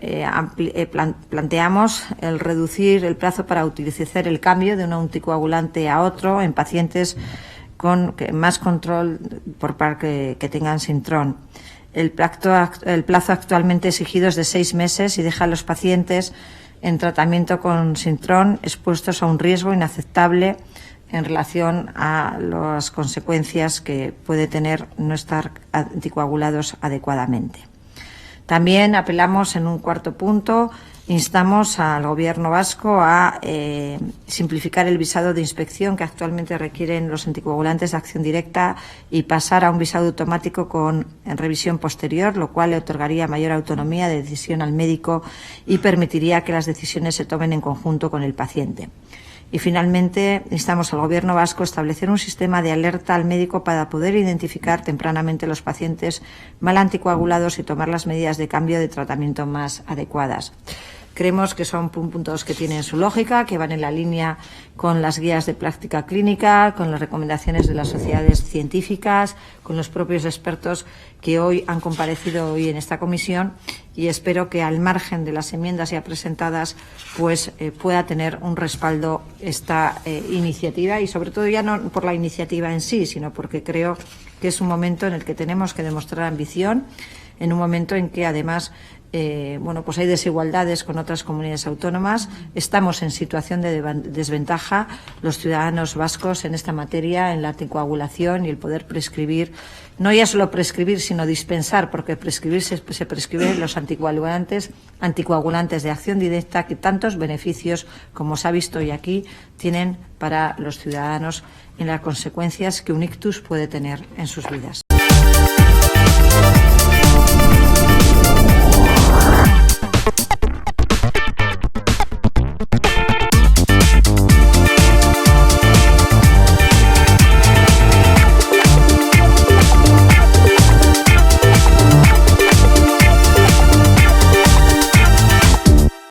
planteamos el reducir el plazo para utilizar el cambio de un anticoagulante a otro en pacientes con más control por parte que tengan Sintrom. El plazo actualmente exigido es de 6 meses y deja a los pacientes en tratamiento con Sintrom expuestos a un riesgo inaceptable en relación a las consecuencias que puede tener no estar anticoagulados adecuadamente. También apelamos en un cuarto punto, instamos al Gobierno vasco a simplificar el visado de inspección que actualmente requieren los anticoagulantes de acción directa y pasar a un visado automático con revisión posterior, lo cual le otorgaría mayor autonomía de decisión al médico y permitiría que las decisiones se tomen en conjunto con el paciente. Y finalmente, instamos al Gobierno vasco a establecer un sistema de alerta al médico para poder identificar tempranamente los pacientes mal anticoagulados y tomar las medidas de cambio de tratamiento más adecuadas. Creemos que son puntos que tienen su lógica, que van en la línea con las guías de práctica clínica, con las recomendaciones de las sociedades científicas, con los propios expertos que hoy han comparecido hoy en esta comisión, y espero que al margen de las enmiendas ya presentadas pues pueda tener un respaldo esta iniciativa, y sobre todo ya no por la iniciativa en sí, sino porque creo que es un momento en el que tenemos que demostrar ambición, en un momento en que además pues hay desigualdades con otras comunidades autónomas. Estamos en situación de desventaja los ciudadanos vascos en esta materia, en la anticoagulación y el poder prescribir, no ya solo prescribir, sino dispensar, porque prescribir se prescriben los anticoagulantes de acción directa que tantos beneficios, como se ha visto hoy aquí, tienen para los ciudadanos en las consecuencias que un ictus puede tener en sus vidas.